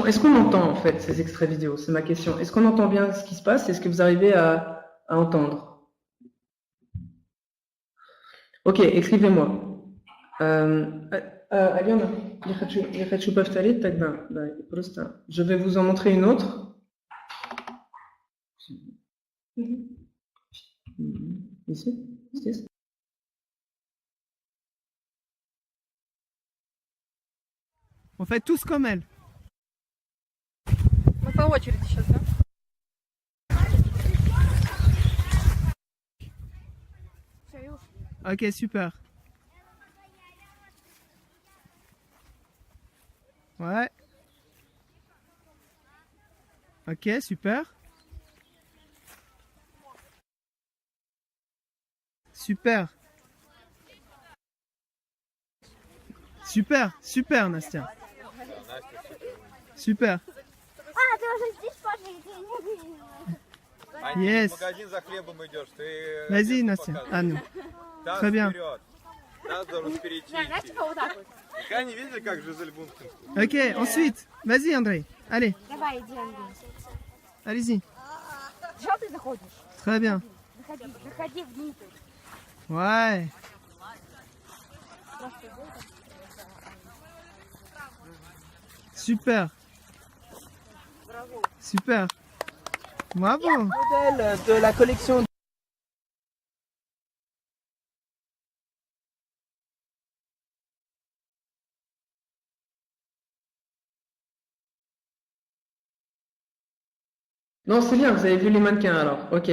est-ce qu'on entend en fait ces extraits vidéo? C'est ma question. Est-ce qu'on entend bien ce qui se passe? Est-ce que vous arrivez à entendre? Ok, écrivez-moi. Алена, я хочу повторить тогда. Да, просто je vais vous en montrer une autre. Ici, здесь. On fait tous comme elle. Мы по очереди сейчас, да? Ok, super. Ouais. Ok, super. Super. Super, super, Настя. Super. А, ты уже здесь, Паша, и ты не Yes. В магазин за хлебом идешь, ты... Vas-y, Настя. Ah non. Таз Très bien. вперед. Таз должен впереди идти. Вот так вот. Никогда не видели, как Жизель Бункин? Ok, ensuite. Vas-y, André. Allez, Давай, иди, Андрей. allez-y. Что ты заходишь? Très bien. Заходи внутрь. Ouais. Super. Super. Bravo. Modèle de la collection. Non, c'est bien, vous avez vu les mannequins alors, ok.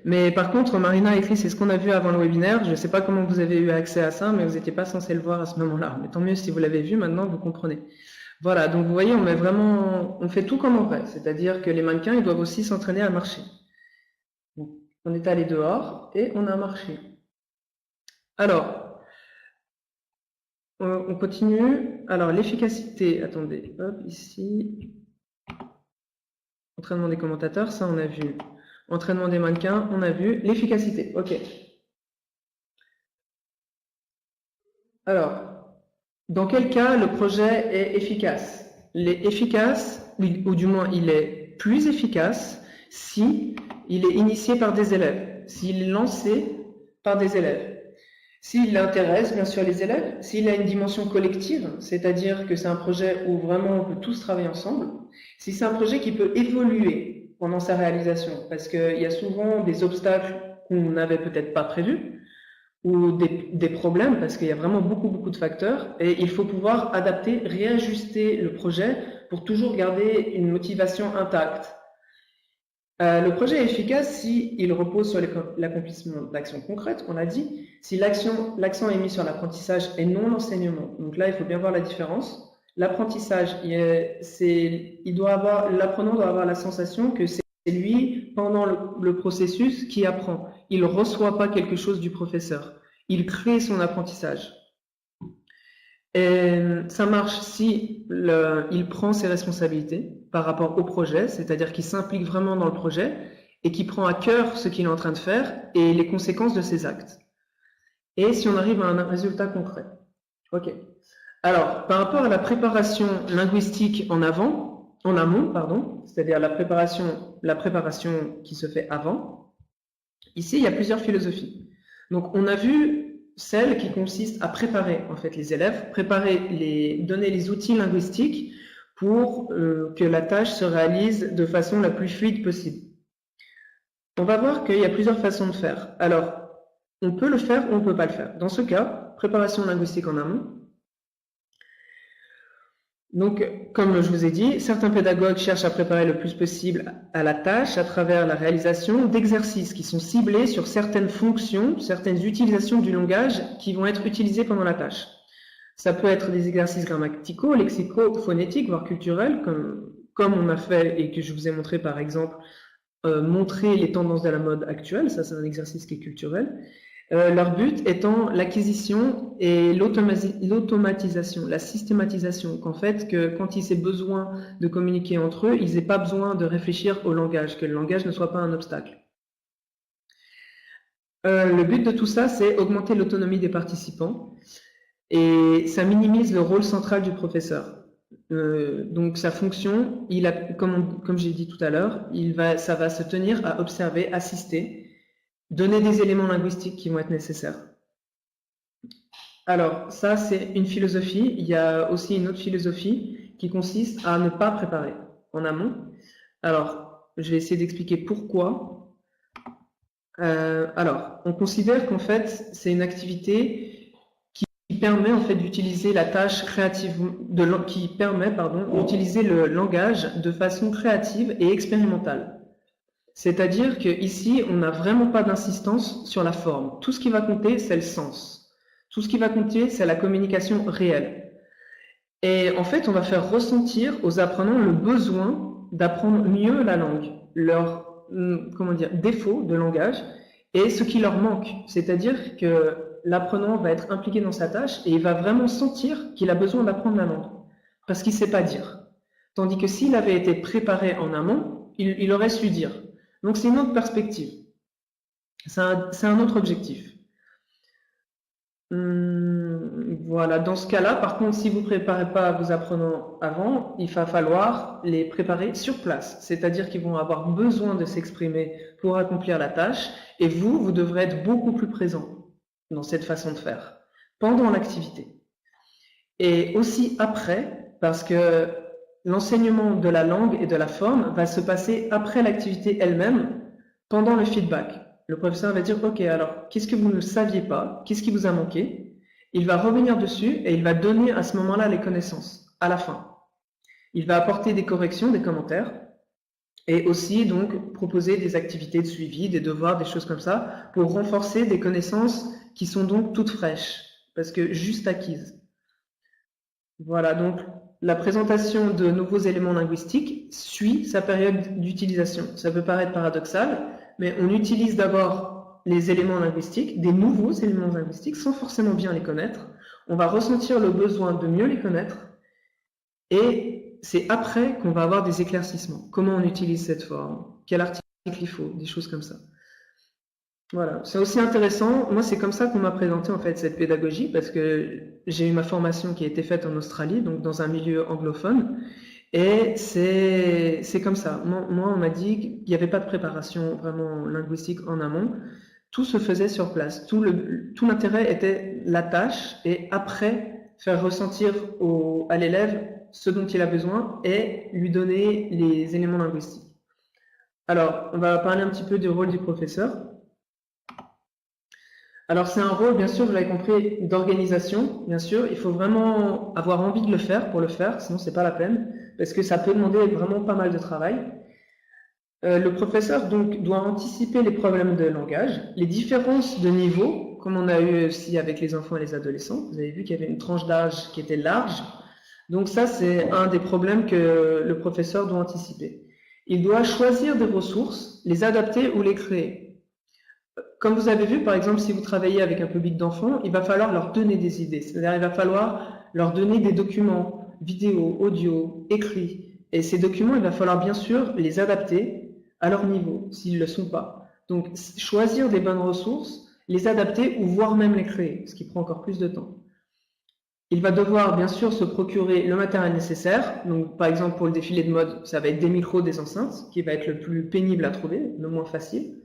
Mais par contre, Marina a écrit, c'est ce qu'on a vu avant le webinaire. Je ne sais pas comment vous avez eu accès à ça, mais vous n'étiez pas censé le voir à ce moment-là. Mais tant mieux si vous l'avez vu, maintenant vous comprenez. Voilà, donc vous voyez, on fait tout comme en vrai. C'est-à-dire que les mannequins, ils doivent aussi s'entraîner à marcher. Donc, on est allé dehors et on a marché. Alors, on continue. Alors, l'efficacité, attendez, hop, ici. Entraînement des commentateurs, ça on a vu. Entraînement des mannequins, on a vu. L'efficacité, ok. Alors, dans quel cas le projet est efficace? Il est efficace, ou du moins il est plus efficace si il est initié par des élèves, s'il est lancé par des élèves. S'il intéresse bien sûr les élèves, s'il a une dimension collective, c'est-à-dire que c'est un projet où vraiment on peut tous travailler ensemble, si c'est un projet qui peut évoluer pendant sa réalisation, parce qu'il y a souvent des obstacles qu'on n'avait peut-être pas prévus, ou des problèmes, parce qu'il y a vraiment beaucoup de facteurs, et il faut pouvoir adapter, réajuster le projet pour toujours garder une motivation intacte. Le projet est efficace si il repose sur l'accomplissement d'actions concrètes, on l'a dit, si l'accent est mis sur l'apprentissage et non l'enseignement. Donc là, il faut bien voir la différence. L'apprentissage, l'apprenant doit avoir la sensation que c'est lui, pendant le processus, qui apprend. Il ne reçoit pas quelque chose du professeur. Il crée son apprentissage. Et ça marche si il prend ses responsabilités par rapport au projet, c'est-à-dire qu'il s'implique vraiment dans le projet et qu'il prend à cœur ce qu'il est en train de faire et les conséquences de ses actes. Et si on arrive à un résultat concret. Ok. Alors, par rapport à la préparation linguistique en amont, c'est-à-dire la préparation qui se fait avant, ici, il y a plusieurs philosophies. Donc, on a vu celle qui consiste à préparer en fait les élèves, donner les outils linguistiques pour que la tâche se réalise de façon la plus fluide possible. On va voir qu'il y a plusieurs façons de faire. Alors, on peut le faire ou on ne peut pas le faire. Dans ce cas, préparation linguistique en amont. Donc, comme je vous ai dit, certains pédagogues cherchent à préparer le plus possible à la tâche à travers la réalisation d'exercices qui sont ciblés sur certaines fonctions, certaines utilisations du langage qui vont être utilisées pendant la tâche. Ça peut être des exercices grammaticaux, lexicaux, phonétiques, voire culturels, comme on a fait et que je vous ai montré par exemple, montrer les tendances de la mode actuelle, ça c'est un exercice qui est culturel. Leur but étant l'acquisition et l'automatisation, la systématisation, qu'en fait, quand ils aient besoin de communiquer entre eux, ils n'aient pas besoin de réfléchir au langage, que le langage ne soit pas un obstacle. Le but de tout ça, c'est augmenter l'autonomie des participants et ça minimise le rôle central du professeur. Donc sa fonction, comme j'ai dit tout à l'heure, ça va se tenir à observer, assister, donner des éléments linguistiques qui vont être nécessaires. Alors, ça, c'est une philosophie. Il y a aussi une autre philosophie qui consiste à ne pas préparer en amont. Alors, je vais essayer d'expliquer pourquoi. Alors, on considère qu'en fait, c'est une activité qui permet en fait d'utiliser la tâche créative, qui permet, d'utiliser le langage de façon créative et expérimentale. C'est-à-dire qu'ici, on n'a vraiment pas d'insistance sur la forme. Tout ce qui va compter, c'est le sens. Tout ce qui va compter, c'est la communication réelle. Et en fait, on va faire ressentir aux apprenants le besoin d'apprendre mieux la langue, leur défaut de langage et ce qui leur manque. C'est-à-dire que l'apprenant va être impliqué dans sa tâche et il va vraiment sentir qu'il a besoin d'apprendre la langue parce qu'il ne sait pas dire. Tandis que s'il avait été préparé en amont, il aurait su dire. Donc c'est une autre perspective. C'est un autre objectif. Voilà, dans ce cas-là, par contre, si vous ne préparez pas vos apprenants avant, il va falloir les préparer sur place. C'est-à-dire qu'ils vont avoir besoin de s'exprimer pour accomplir la tâche et vous devrez être beaucoup plus présent dans cette façon de faire pendant l'activité. Et aussi après, parce que l'enseignement de la langue et de la forme va se passer après l'activité elle-même, pendant le feedback. Le professeur va dire, OK, alors, qu'est-ce que vous ne saviez pas? Qu'est-ce qui vous a manqué? Il va revenir dessus et il va donner à ce moment-là les connaissances, à la fin. Il va apporter des corrections, des commentaires, et aussi, donc, proposer des activités de suivi, des devoirs, des choses comme ça, pour renforcer des connaissances qui sont donc toutes fraîches, parce que juste acquises. Voilà, donc, la présentation de nouveaux éléments linguistiques suit sa période d'utilisation. Ça peut paraître paradoxal, mais on utilise d'abord les éléments linguistiques, des nouveaux éléments linguistiques, sans forcément bien les connaître. On va ressentir le besoin de mieux les connaître, et c'est après qu'on va avoir des éclaircissements. Comment on utilise cette forme? Quel article il faut? Des choses comme ça. Voilà, c'est aussi intéressant. Moi, c'est comme ça qu'on m'a présenté en fait cette pédagogie, parce que j'ai eu ma formation qui a été faite en Australie, donc dans un milieu anglophone. Et c'est comme ça. Moi, on m'a dit qu'il n'y avait pas de préparation vraiment linguistique en amont. Tout se faisait sur place. Tout l'intérêt était la tâche et après faire ressentir à l'élève ce dont il a besoin et lui donner les éléments linguistiques. Alors, on va parler un petit peu du rôle du professeur. Alors, c'est un rôle, bien sûr, vous l'avez compris, d'organisation. Bien sûr, il faut vraiment avoir envie de le faire pour le faire, sinon c'est pas la peine, parce que ça peut demander vraiment pas mal de travail. Le professeur donc doit anticiper les problèmes de langage, les différences de niveau, comme on a eu aussi avec les enfants et les adolescents. Vous avez vu qu'il y avait une tranche d'âge qui était large. Donc ça, c'est un des problèmes que le professeur doit anticiper. Il doit choisir des ressources, les adapter ou les créer. Comme vous avez vu, par exemple, si vous travaillez avec un public d'enfants, il va falloir leur donner des idées. C'est-à-dire, il va falloir leur donner des documents, vidéo, audio, écrits. Et ces documents, il va falloir bien sûr les adapter à leur niveau, s'ils ne le sont pas. Donc, choisir des bonnes ressources, les adapter ou voire même les créer, ce qui prend encore plus de temps. Il va devoir bien sûr se procurer le matériel nécessaire. Donc, par exemple, pour le défilé de mode, ça va être des micros, des enceintes, qui va être le plus pénible à trouver, le moins facile.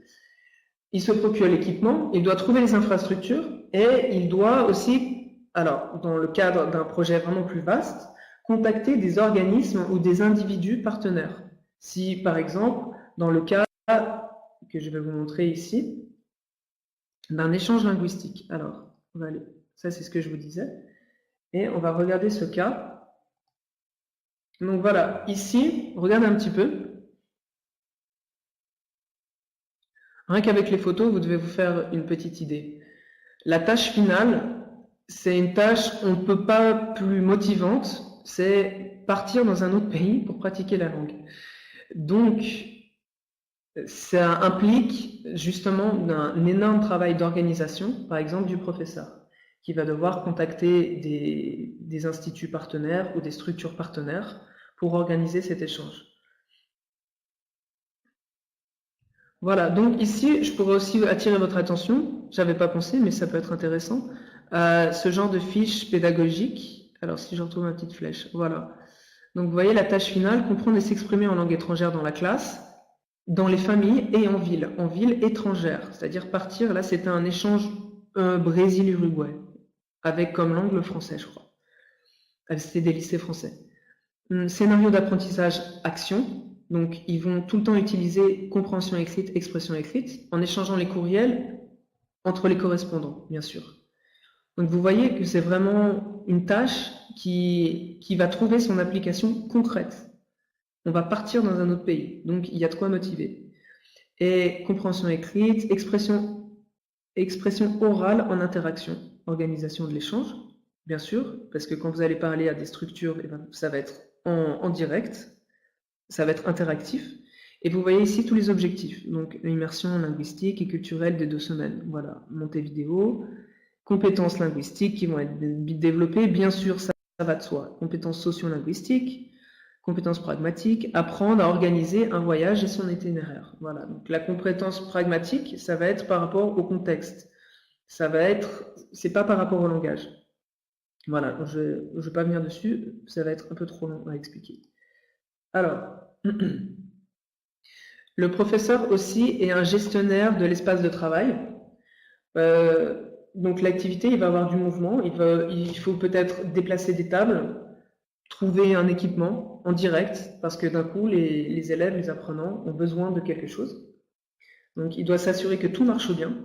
Il se procure l'équipement, il doit trouver les infrastructures et il doit aussi, alors dans le cadre d'un projet vraiment plus vaste, contacter des organismes ou des individus partenaires. Si par exemple, dans le cas que je vais vous montrer ici, d'un échange linguistique. Alors, on va aller, ça c'est ce que je vous disais, et on va regarder ce cas. Donc voilà, ici, regardez un petit peu. Rien qu'avec les photos, vous devez vous faire une petite idée. La tâche finale, c'est une tâche, on ne peut pas plus motivante, c'est partir dans un autre pays pour pratiquer la langue. Donc, ça implique justement un énorme travail d'organisation, par exemple du professeur, qui va devoir contacter des instituts partenaires ou des structures partenaires pour organiser cet échange. Voilà, donc ici, je pourrais aussi attirer votre attention, j'avais pas pensé, mais ça peut être intéressant, à ce genre de fiche pédagogique. Alors, si je retrouve ma petite flèche, voilà. Donc, vous voyez, la tâche finale, comprendre et s'exprimer en langue étrangère dans la classe, dans les familles et en ville étrangère. C'est-à-dire partir, là, c'était un échange Brésil-Uruguay, avec comme langue le français, je crois. C'était des lycées français. Scénario d'apprentissage, action. Donc, ils vont tout le temps utiliser compréhension écrite, expression écrite, en échangeant les courriels entre les correspondants, bien sûr. Donc, vous voyez que c'est vraiment une tâche qui va trouver son application concrète. On va partir dans un autre pays. Donc, il y a de quoi motiver. Et compréhension écrite, expression orale en interaction, organisation de l'échange, bien sûr, parce que quand vous allez parler à des structures, eh ben, ça va être en direct, ça va être interactif. Et vous voyez ici tous les objectifs. Donc, l'immersion linguistique et culturelle des 2 semaines. Voilà, montée vidéo, compétences linguistiques qui vont être développées. Bien sûr, ça va de soi. Compétences socio-linguistiques, compétences pragmatiques, apprendre à organiser un voyage et son itinéraire. Voilà. Donc, la compétence pragmatique, ça va être par rapport au contexte. Ça va être, c'est pas par rapport au langage. Voilà, je ne vais pas venir dessus, ça va être un peu trop long à expliquer. Alors, le professeur aussi est un gestionnaire de l'espace de travail. Donc l'activité, il va avoir du mouvement, il faut peut-être déplacer des tables, trouver un équipement en direct, parce que d'un coup, les élèves, les apprenants ont besoin de quelque chose. Donc il doit s'assurer que tout marche bien,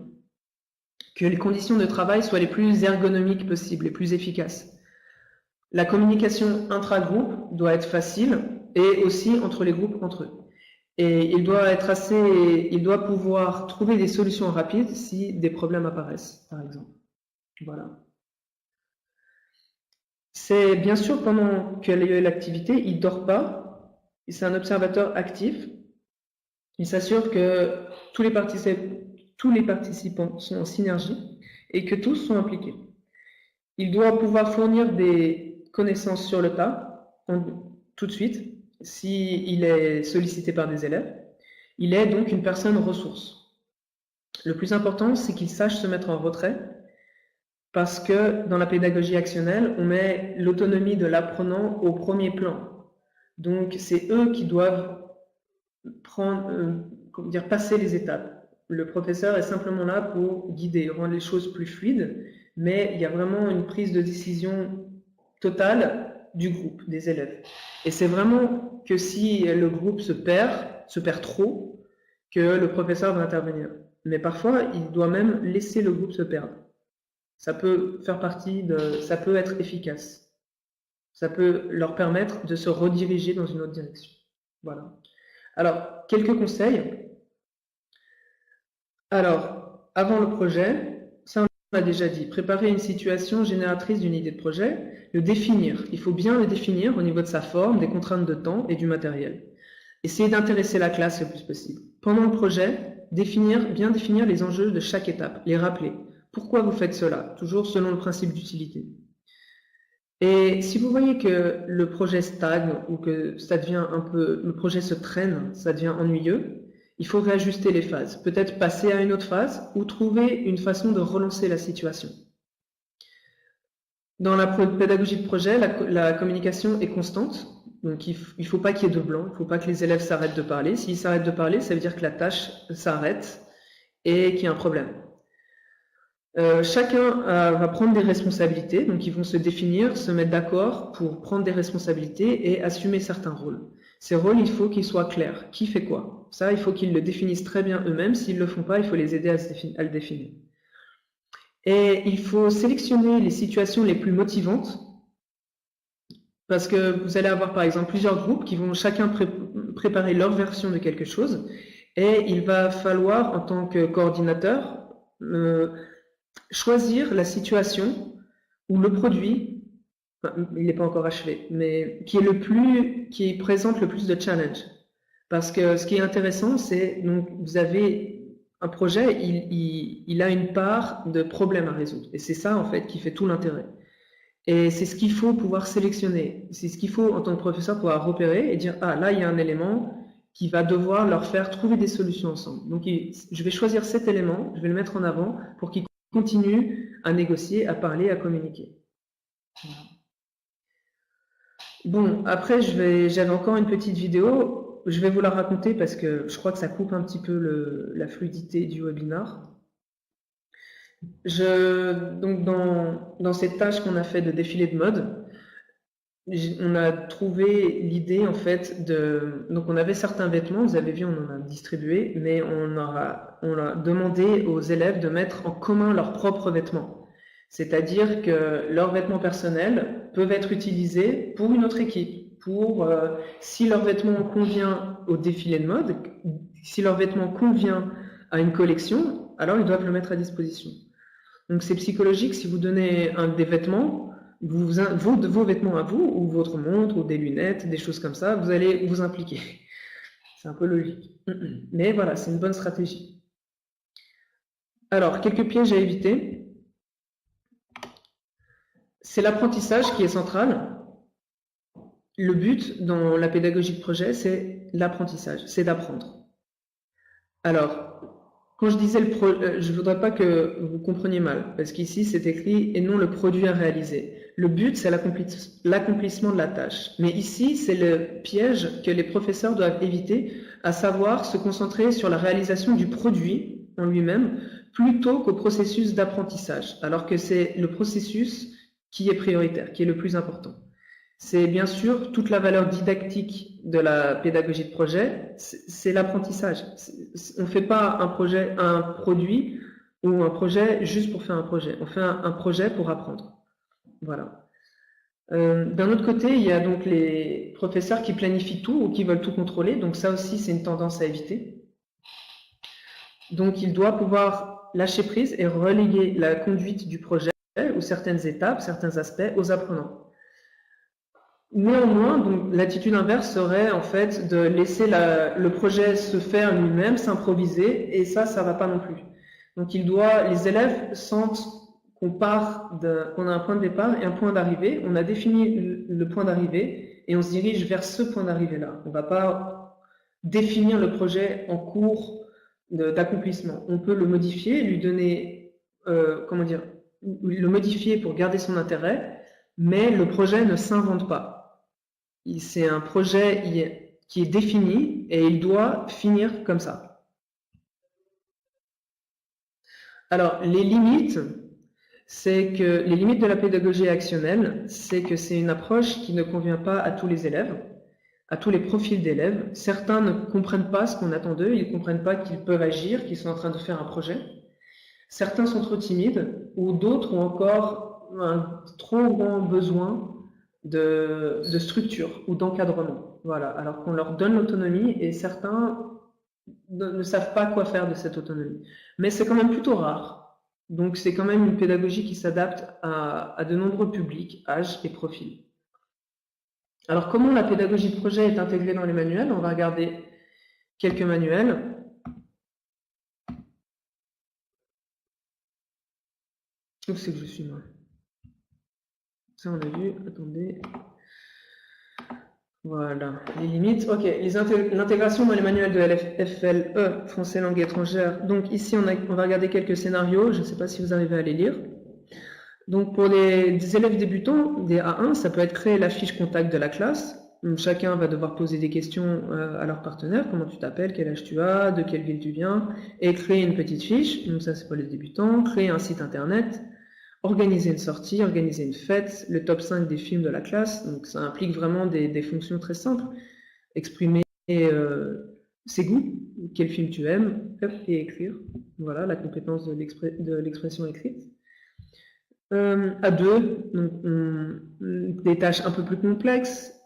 que les conditions de travail soient les plus ergonomiques possibles, les plus efficaces. La communication intra-groupe doit être facile et aussi entre les groupes entre eux. Et il doit pouvoir trouver des solutions rapides si des problèmes apparaissent, par exemple. Voilà. C'est bien sûr pendant qu'il y a l'activité, il ne dort pas, c'est un observateur actif. Il s'assure que tous les participants sont en synergie et que tous sont impliqués. Il doit pouvoir fournir des connaissances sur le tas, tout de suite, s'il est sollicité par des élèves. Il est donc une personne ressource. Le plus important, c'est qu'il sache se mettre en retrait, parce que dans la pédagogie actionnelle, on met l'autonomie de l'apprenant au premier plan. Donc, c'est eux qui doivent passer les étapes. Le professeur est simplement là pour guider, rendre les choses plus fluides, mais il y a vraiment une prise de décision totale du groupe, des élèves. Et c'est vraiment que si le groupe se perd trop, que le professeur va intervenir. Mais parfois, il doit même laisser le groupe se perdre. Ça peut ça peut être efficace. Ça peut leur permettre de se rediriger dans une autre direction. Voilà. Alors, quelques conseils. Alors, avant le projet, ça on a déjà dit, préparer une situation génératrice d'une idée de projet, le définir. Il faut bien le définir au niveau de sa forme, des contraintes de temps et du matériel. Essayez d'intéresser la classe le plus possible. Pendant le projet, bien définir les enjeux de chaque étape, les rappeler. Pourquoi vous faites cela? Toujours selon le principe d'utilité. Et si vous voyez que le projet stagne ou que ça devient le projet se traîne, ça devient ennuyeux, il faut réajuster les phases. Peut-être passer à une autre phase ou trouver une façon de relancer la situation. Dans la pédagogie de projet, la communication est constante. Donc, il ne faut pas qu'il y ait de blanc, il ne faut pas que les élèves s'arrêtent de parler. S'ils s'arrêtent de parler, ça veut dire que la tâche s'arrête et qu'il y a un problème. Chacun va prendre des responsabilités, donc ils vont se définir, se mettre d'accord pour prendre des responsabilités et assumer certains rôles. Ces rôles, il faut qu'ils soient clairs. Qui fait quoi? Ça, il faut qu'ils le définissent très bien eux-mêmes. S'ils ne le font pas, il faut les aider à le définir. Et il faut sélectionner les situations les plus motivantes, parce que vous allez avoir par exemple plusieurs groupes qui vont chacun préparer leur version de quelque chose, et il va falloir, en tant que coordinateur, choisir la situation où le produit, il n'est pas encore achevé, mais qui présente le plus de challenge. Parce que ce qui est intéressant, c'est donc vous avez un projet, il a une part de problème à résoudre. Et c'est ça, en fait, qui fait tout l'intérêt. Et c'est ce qu'il faut pouvoir sélectionner. C'est ce qu'il faut, en tant que professeur, pouvoir repérer et dire, ah, là, il y a un élément qui va devoir leur faire trouver des solutions ensemble. Donc, je vais choisir cet élément, je vais le mettre en avant pour qu'ils continuent à négocier, à parler, à communiquer. Bon, après, j'avais encore une petite vidéo. Je vais vous la raconter parce que je crois que ça coupe un petit peu la fluidité du webinar. Donc, dans cette tâche qu'on a fait de défilé de mode, on a trouvé l'idée, en fait, donc on avait certains vêtements, vous avez vu, on en a distribué, mais on a demandé aux élèves de mettre en commun leurs propres vêtements. C'est-à-dire que leurs vêtements personnels peuvent être utilisés pour une autre équipe, si leur vêtement convient au défilé de mode, si leur vêtement convient à une collection, alors ils doivent le mettre à disposition. Donc c'est psychologique, si vous donnez des vêtements, vos vêtements à vous, ou votre montre, ou des lunettes, des choses comme ça, vous allez vous impliquer. C'est un peu logique. Mais voilà, c'est une bonne stratégie. Alors, quelques pièges à éviter. C'est l'apprentissage qui est central. Le but dans la pédagogie de projet, c'est l'apprentissage, c'est d'apprendre. Alors, quand je disais je ne voudrais pas que vous compreniez mal, parce qu'ici c'est écrit « et non le produit à réaliser ». Le but, c'est l'accomplissement de la tâche. Mais ici, c'est le piège que les professeurs doivent éviter, à savoir se concentrer sur la réalisation du produit en lui-même, plutôt qu'au processus d'apprentissage, alors que c'est le processus qui est prioritaire, qui est le plus important. C'est bien sûr toute la valeur didactique de la pédagogie de projet, c'est l'apprentissage. On ne fait pas un produit ou un projet juste pour faire un projet. On fait un projet pour apprendre. Voilà. D'un autre côté, il y a donc les professeurs qui planifient tout ou qui veulent tout contrôler. Donc ça aussi, c'est une tendance à éviter. Donc il doit pouvoir lâcher prise et reléguer la conduite du projet ou certaines étapes, certains aspects aux apprenants. Néanmoins, donc, l'attitude inverse serait en fait de laisser le projet se faire lui-même, s'improviser, et ça va pas non plus. Donc les élèves sentent qu'on a un point de départ et un point d'arrivée, on a défini le point d'arrivée et on se dirige vers ce point d'arrivée-là. On ne va pas définir le projet en cours d'accomplissement. On peut le modifier, lui donner, le modifier pour garder son intérêt, mais le projet ne s'invente pas. C'est un projet qui est défini et il doit finir comme ça. Alors, les limites de la pédagogie actionnelle, c'est que c'est une approche qui ne convient pas à tous les élèves, à tous les profils d'élèves. Certains ne comprennent pas ce qu'on attend d'eux, ils ne comprennent pas qu'ils peuvent agir, qu'ils sont en train de faire un projet. Certains sont trop timides, ou d'autres ont encore un trop grand besoin de structure ou d'encadrement. Voilà. Alors qu'on leur donne l'autonomie et certains ne savent pas quoi faire de cette autonomie. Mais c'est quand même plutôt rare. Donc c'est quand même une pédagogie qui s'adapte à de nombreux publics, âges et profils. Alors comment la pédagogie de projet est intégrée dans les manuels? On va regarder quelques manuels. Où c'est que je suis moi? Ça, on a vu. Attendez. Voilà. Les limites. OK. L'intégration dans les manuels de FLE, français langue étrangère. Donc, ici, on va regarder quelques scénarios. Je ne sais pas si vous arrivez à les lire. Donc, pour des élèves débutants, des A1, ça peut être créer la fiche contact de la classe. Donc, chacun va devoir poser des questions à leur partenaire. Comment tu t'appelles? Quel âge tu as? De quelle ville tu viens? Et créer une petite fiche. Donc, ça, c'est pour les débutants. Créer un site internet. Organiser une sortie, organiser une fête, le top 5 des films de la classe, donc ça implique vraiment des fonctions très simples. Exprimer ses goûts, quel film tu aimes, et écrire. Voilà, la compétence de l'expression écrite. À deux, des tâches un peu plus complexes,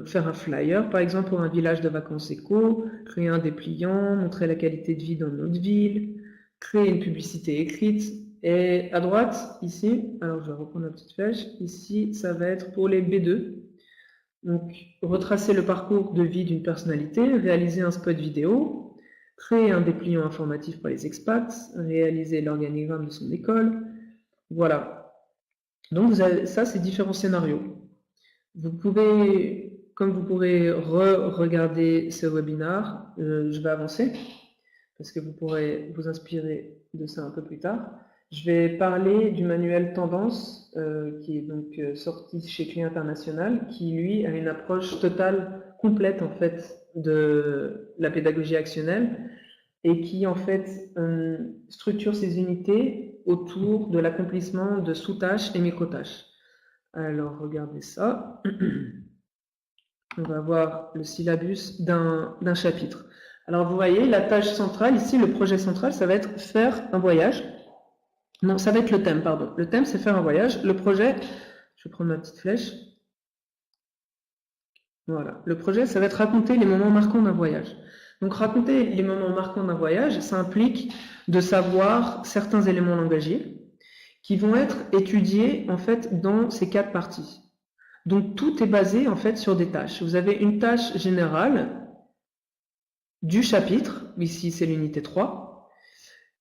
faire un flyer, par exemple, pour un village de vacances éco, créer un dépliant, montrer la qualité de vie dans notre ville, créer une publicité écrite. Et à droite, ici, alors je vais reprendre la petite flèche, ici, ça va être pour les B2. Donc, retracer le parcours de vie d'une personnalité, réaliser un spot vidéo, créer un dépliant informatif pour les expats, réaliser l'organigramme de son école. Voilà. Donc, ça, c'est différents scénarios. Vous pouvez, comme vous pourrez regarder ce webinaire, je vais avancer, parce que vous pourrez vous inspirer de ça un peu plus tard. Je vais parler du manuel Tendance, qui est donc sorti chez Clé International, qui lui a une approche totale, complète en fait, de la pédagogie actionnelle et qui en fait structure ses unités autour de l'accomplissement de sous-tâches et micro-tâches. Alors regardez ça. On va voir le syllabus d'un chapitre. Alors vous voyez, la tâche centrale, ici le projet central, ça va être faire un voyage. Non, ça va être le thème, pardon. Le thème, c'est faire un voyage. Le projet, je vais prendre ma petite flèche. Voilà. Le projet, ça va être raconter les moments marquants d'un voyage. Donc raconter les moments marquants d'un voyage, ça implique de savoir certains éléments langagiers qui vont être étudiés en fait dans ces 4 parties. Donc tout est basé en fait sur des tâches. Vous avez une tâche générale du chapitre, ici c'est l'unité 3,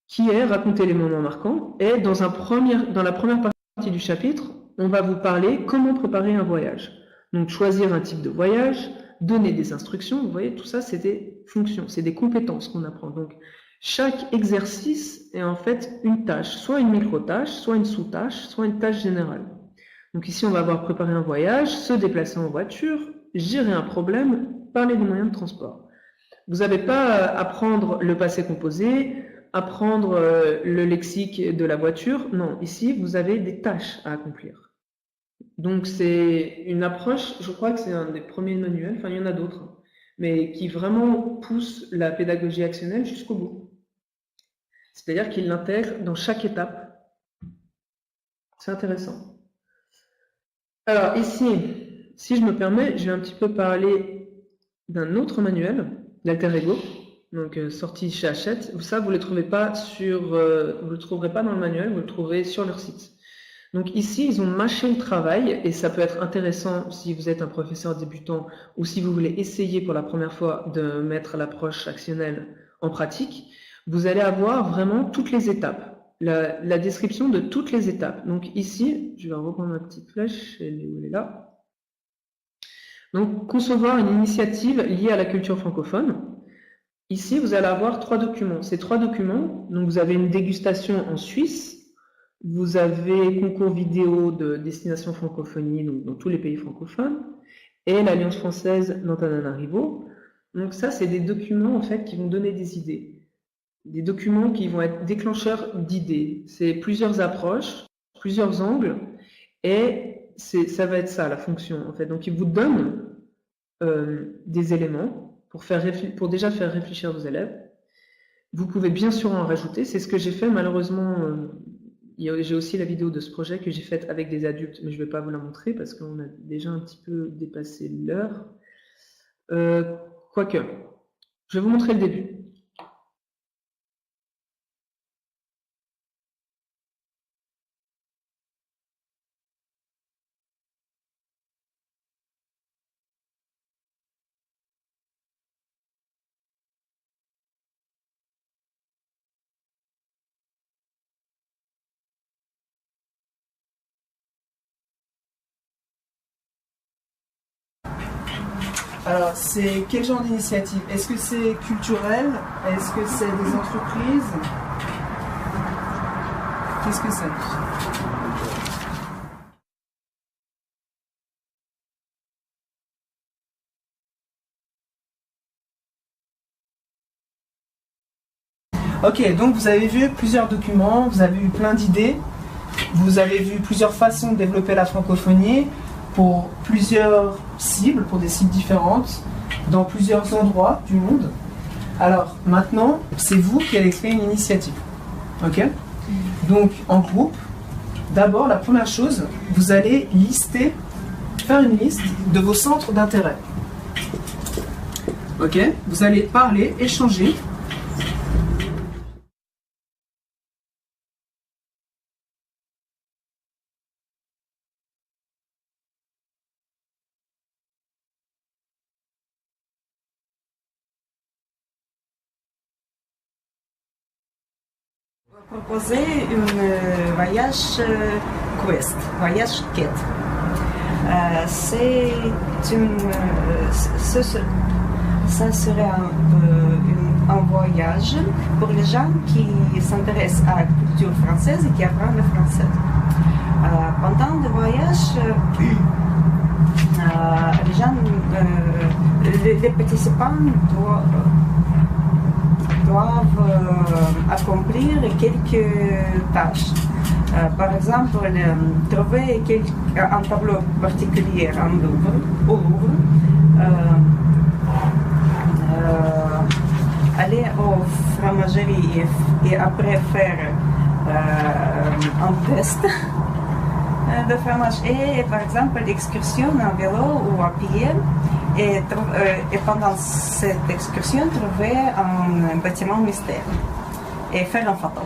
qui est raconter les moments marquants. Et dans la première partie du chapitre, on va vous parler comment préparer un voyage. Donc choisir un type de voyage, donner des instructions, vous voyez, tout ça c'est des fonctions, c'est des compétences qu'on apprend. Donc chaque exercice est en fait une tâche, soit une micro-tâche, soit une sous-tâche, soit une tâche générale. Donc ici on va avoir préparé un voyage, se déplacer en voiture, gérer un problème, parler des moyens de transport. Vous n'avez pas à apprendre le passé composé, apprendre le lexique de la voiture. Non, ici, vous avez des tâches à accomplir. Donc, c'est une approche, je crois que c'est un des premiers manuels, enfin, il y en a d'autres, mais qui vraiment pousse la pédagogie actionnelle jusqu'au bout. C'est-à-dire qu'il l'intègre dans chaque étape. C'est intéressant. Alors, ici, si je me permets, je vais un petit peu parler d'un autre manuel, l'Alter Ego. Donc sorti chez Hachette. Ça, vous ne le trouvez pas vous le trouverez pas dans le manuel, vous le trouverez sur leur site. Donc ici, ils ont mâché le travail et ça peut être intéressant si vous êtes un professeur débutant ou si vous voulez essayer pour la première fois de mettre l'approche actionnelle en pratique. Vous allez avoir vraiment toutes les étapes, la description de toutes les étapes. Donc ici, je vais reprendre ma petite flèche, elle est là. Donc concevoir une initiative liée à la culture francophone. Ici, vous allez avoir 3 documents. Ces 3 documents, donc vous avez une dégustation en Suisse, vous avez concours vidéo de destination francophonie, donc dans tous les pays francophones, et l'Alliance française d'Antananarivo. Donc ça, c'est des documents en fait qui vont donner des idées, des documents qui vont être déclencheurs d'idées. C'est plusieurs approches, plusieurs angles, et ça va être ça la fonction en fait. Donc ils vous donnent des éléments pour déjà faire réfléchir vos élèves. Vous pouvez bien sûr en rajouter, c'est ce que j'ai fait malheureusement. J'ai aussi la vidéo de ce projet que j'ai faite avec des adultes, mais je ne vais pas vous la montrer parce qu'on a déjà un petit peu dépassé l'heure. Quoique, je vais vous montrer le début. Alors, c'est quel genre d'initiative? Est-ce que c'est culturel? Est-ce que c'est des entreprises? Qu'est-ce que c'est? Ok, donc vous avez vu plusieurs documents, vous avez eu plein d'idées, vous avez vu plusieurs façons de développer la francophonie pour plusieurs cibles, pour des cibles différentes, dans plusieurs endroits du monde. Alors maintenant, c'est vous qui allez créer une initiative. Ok? Donc en groupe, d'abord la première chose, vous allez faire une liste de vos centres d'intérêt. Ok? Vous allez parler, échanger. Proposer un voyage quest, voyage quête. Ça serait un voyage pour les gens qui s'intéressent à la culture française et qui apprennent le français. Pendant le voyage, les participants doivent accomplir quelques tâches. Par exemple, trouver un tableau particulier au Louvre, aller aux fromageries et après faire un test de fromage et par exemple l'excursion en vélo ou à pied et pendant cette excursion trouver un bâtiment mystère et faire une photo.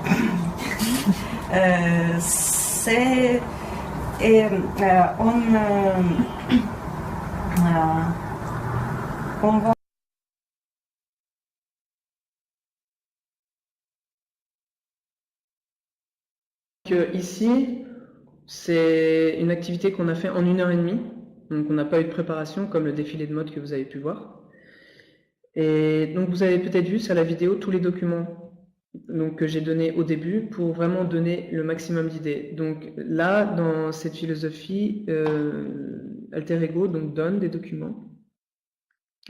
On va ici, c'est une activité qu'on a fait en 1h30, donc on n'a pas eu de préparation comme le défilé de mode que vous avez pu voir. Et donc vous avez peut-être vu sur la vidéo tous les documents que j'ai donnés au début pour vraiment donner le maximum d'idées. Donc là, dans cette philosophie, Alter Ego donne des documents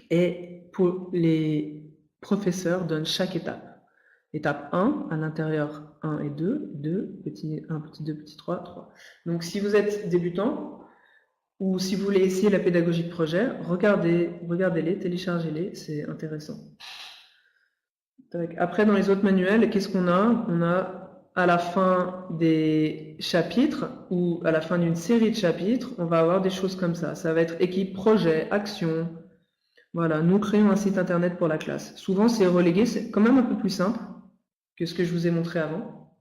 et pour les professeurs donnent chaque étape. Étape 1, à l'intérieur 1 et 2, 2, petit 1, petit 2, petit 3, 3. Donc si vous êtes débutant, ou si vous voulez essayer la pédagogie de projet, regardez-les, téléchargez-les, c'est intéressant. Après, dans les autres manuels, qu'est-ce qu'on a? On a à la fin des chapitres, ou à la fin d'une série de chapitres, on va avoir des choses comme ça. Ça va être équipe, projet, action. Voilà, nous créons un site internet pour la classe. Souvent, c'est relégué, c'est quand même un peu plus simple que ce que je vous ai montré avant,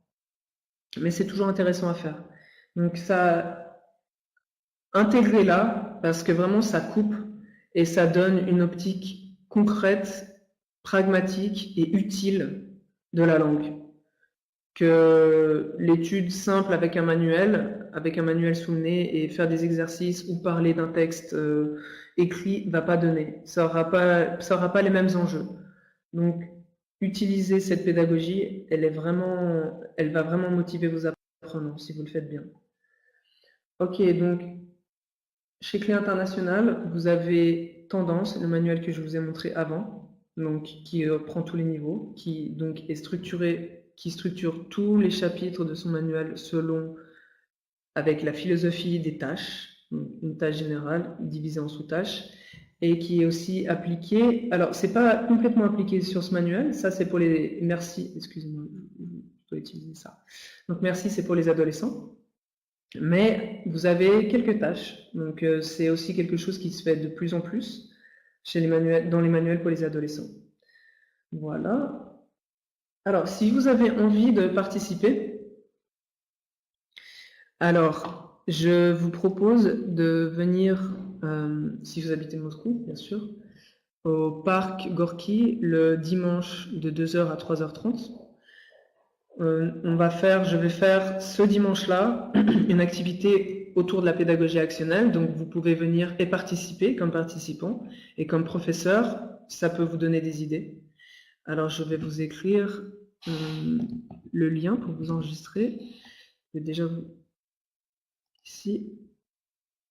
mais c'est toujours intéressant à faire. Donc ça, intégrez-la, parce que vraiment ça coupe et ça donne une optique concrète, pragmatique et utile de la langue. Que l'étude simple avec un manuel sous le nez et faire des exercices ou parler d'un texte écrit va pas donner. Ça aura pas les mêmes enjeux. Donc, utilisez cette pédagogie, elle va vraiment motiver vos apprenants si vous le faites bien. Ok, donc, chez Clé International, vous avez Tendance, le manuel que je vous ai montré avant, donc qui prend tous les niveaux, qui donc est structuré, qui structure tous les chapitres de son manuel avec la philosophie des tâches, une tâche générale divisée en sous-tâches, et qui est aussi appliqué. Alors, c'est pas complètement appliqué sur ce manuel, ça c'est pour les merci, excusez-moi, je dois utiliser ça. Donc merci, c'est pour les adolescents, mais vous avez quelques tâches, donc c'est aussi quelque chose qui se fait de plus en plus dans les manuels pour les adolescents. Voilà. Alors, si vous avez envie de participer, alors, je vous propose de venir, si vous habitez Moscou, bien sûr, au parc Gorky le dimanche de 2h à 3h30. Je vais faire ce dimanche-là une activité autour de la pédagogie actionnelle, donc vous pouvez venir et participer comme participant, et comme professeur, ça peut vous donner des idées. Alors, je vais vous écrire le lien pour vous enregistrer. Je vais déjà ici.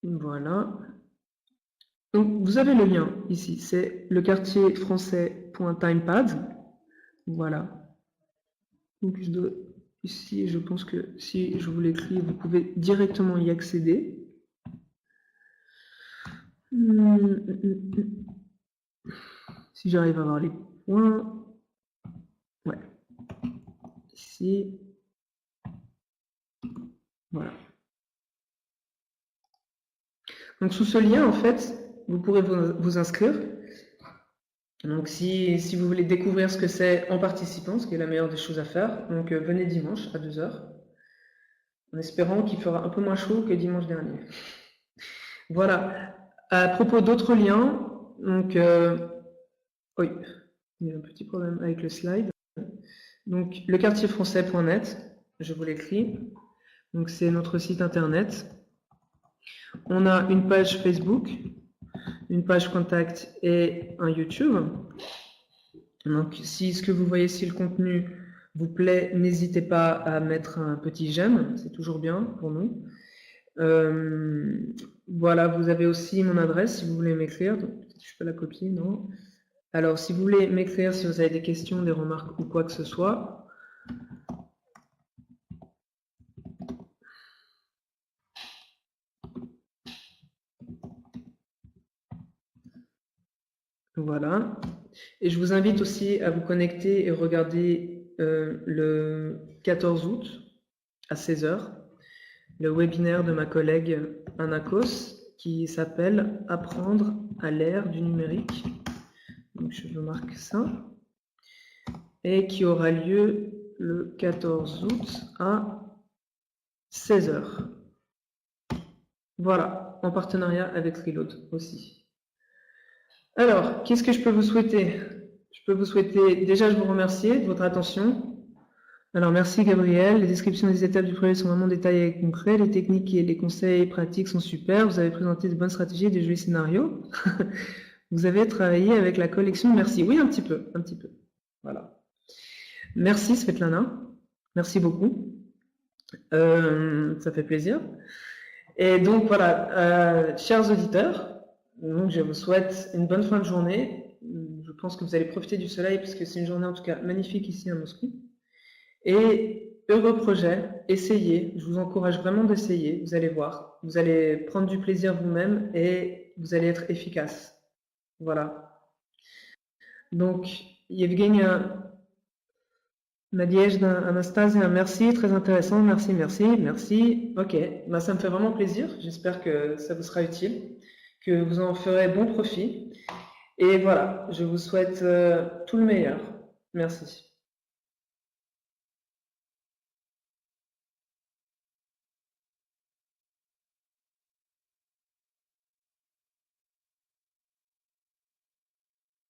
Voilà. Donc, vous avez le lien ici. C'est le quartier français.timepad. Voilà. Donc, ici, je pense que si je vous l'écris, vous pouvez directement y accéder. Si j'arrive à voir les points. Ouais. Ici. Voilà. Donc sous ce lien, en fait, vous pourrez vous inscrire. Donc si vous voulez découvrir ce que c'est en participant, ce qui est la meilleure des choses à faire, donc venez dimanche à 2h, en espérant qu'il fera un peu moins chaud que dimanche dernier. Voilà. À propos d'autres liens, donc oui, il y a un petit problème avec le slide. Donc, lequartierfrançais.net, je vous l'écris. Donc, c'est notre site internet. On a une page Facebook, une page contact et un YouTube. Donc, si ce que vous voyez, si le contenu vous plaît, n'hésitez pas à mettre un petit j'aime, c'est toujours bien pour nous. Voilà, vous avez aussi mon adresse si vous voulez m'écrire. Donc, je peux la copier, non? Alors, si vous voulez m'écrire, si vous avez des questions, des remarques ou quoi que ce soit. Voilà. Et je vous invite aussi à vous connecter et regarder le 14 août à 16 h, le webinaire de ma collègue Anna Kos qui s'appelle « Apprendre à l'ère du numérique ». Donc je vous marque ça. Et qui aura lieu le 14 août à 16 h. Voilà, en partenariat avec Reload aussi. Alors, qu'est-ce que je peux vous souhaiter? Je peux vous souhaiter, déjà je vous remercie de votre attention. Alors merci Gabriel, les descriptions des étapes du projet sont vraiment détaillées et concrètes, les techniques et les conseils pratiques sont super, vous avez présenté de bonnes stratégies et des jolis scénarios. Vous avez travaillé avec la collection, merci. Oui, un petit peu. Voilà. Merci Svetlana, merci beaucoup. Ça fait plaisir. Et donc voilà, chers auditeurs, donc je vous souhaite une bonne fin de journée. Je pense que vous allez profiter du soleil puisque c'est une journée en tout cas magnifique ici à Moscou. Et heureux projet, essayez, je vous encourage vraiment d'essayer, vous allez voir, vous allez prendre du plaisir vous-même et vous allez être efficace. Voilà. Donc, Yevgenia, Nadejda, Anastasia, merci, très intéressant, merci. Ok, bah, ça me fait vraiment plaisir, j'espère que ça vous sera utile, que vous en ferez bon profit. Et voilà, je vous souhaite tout le meilleur. Merci.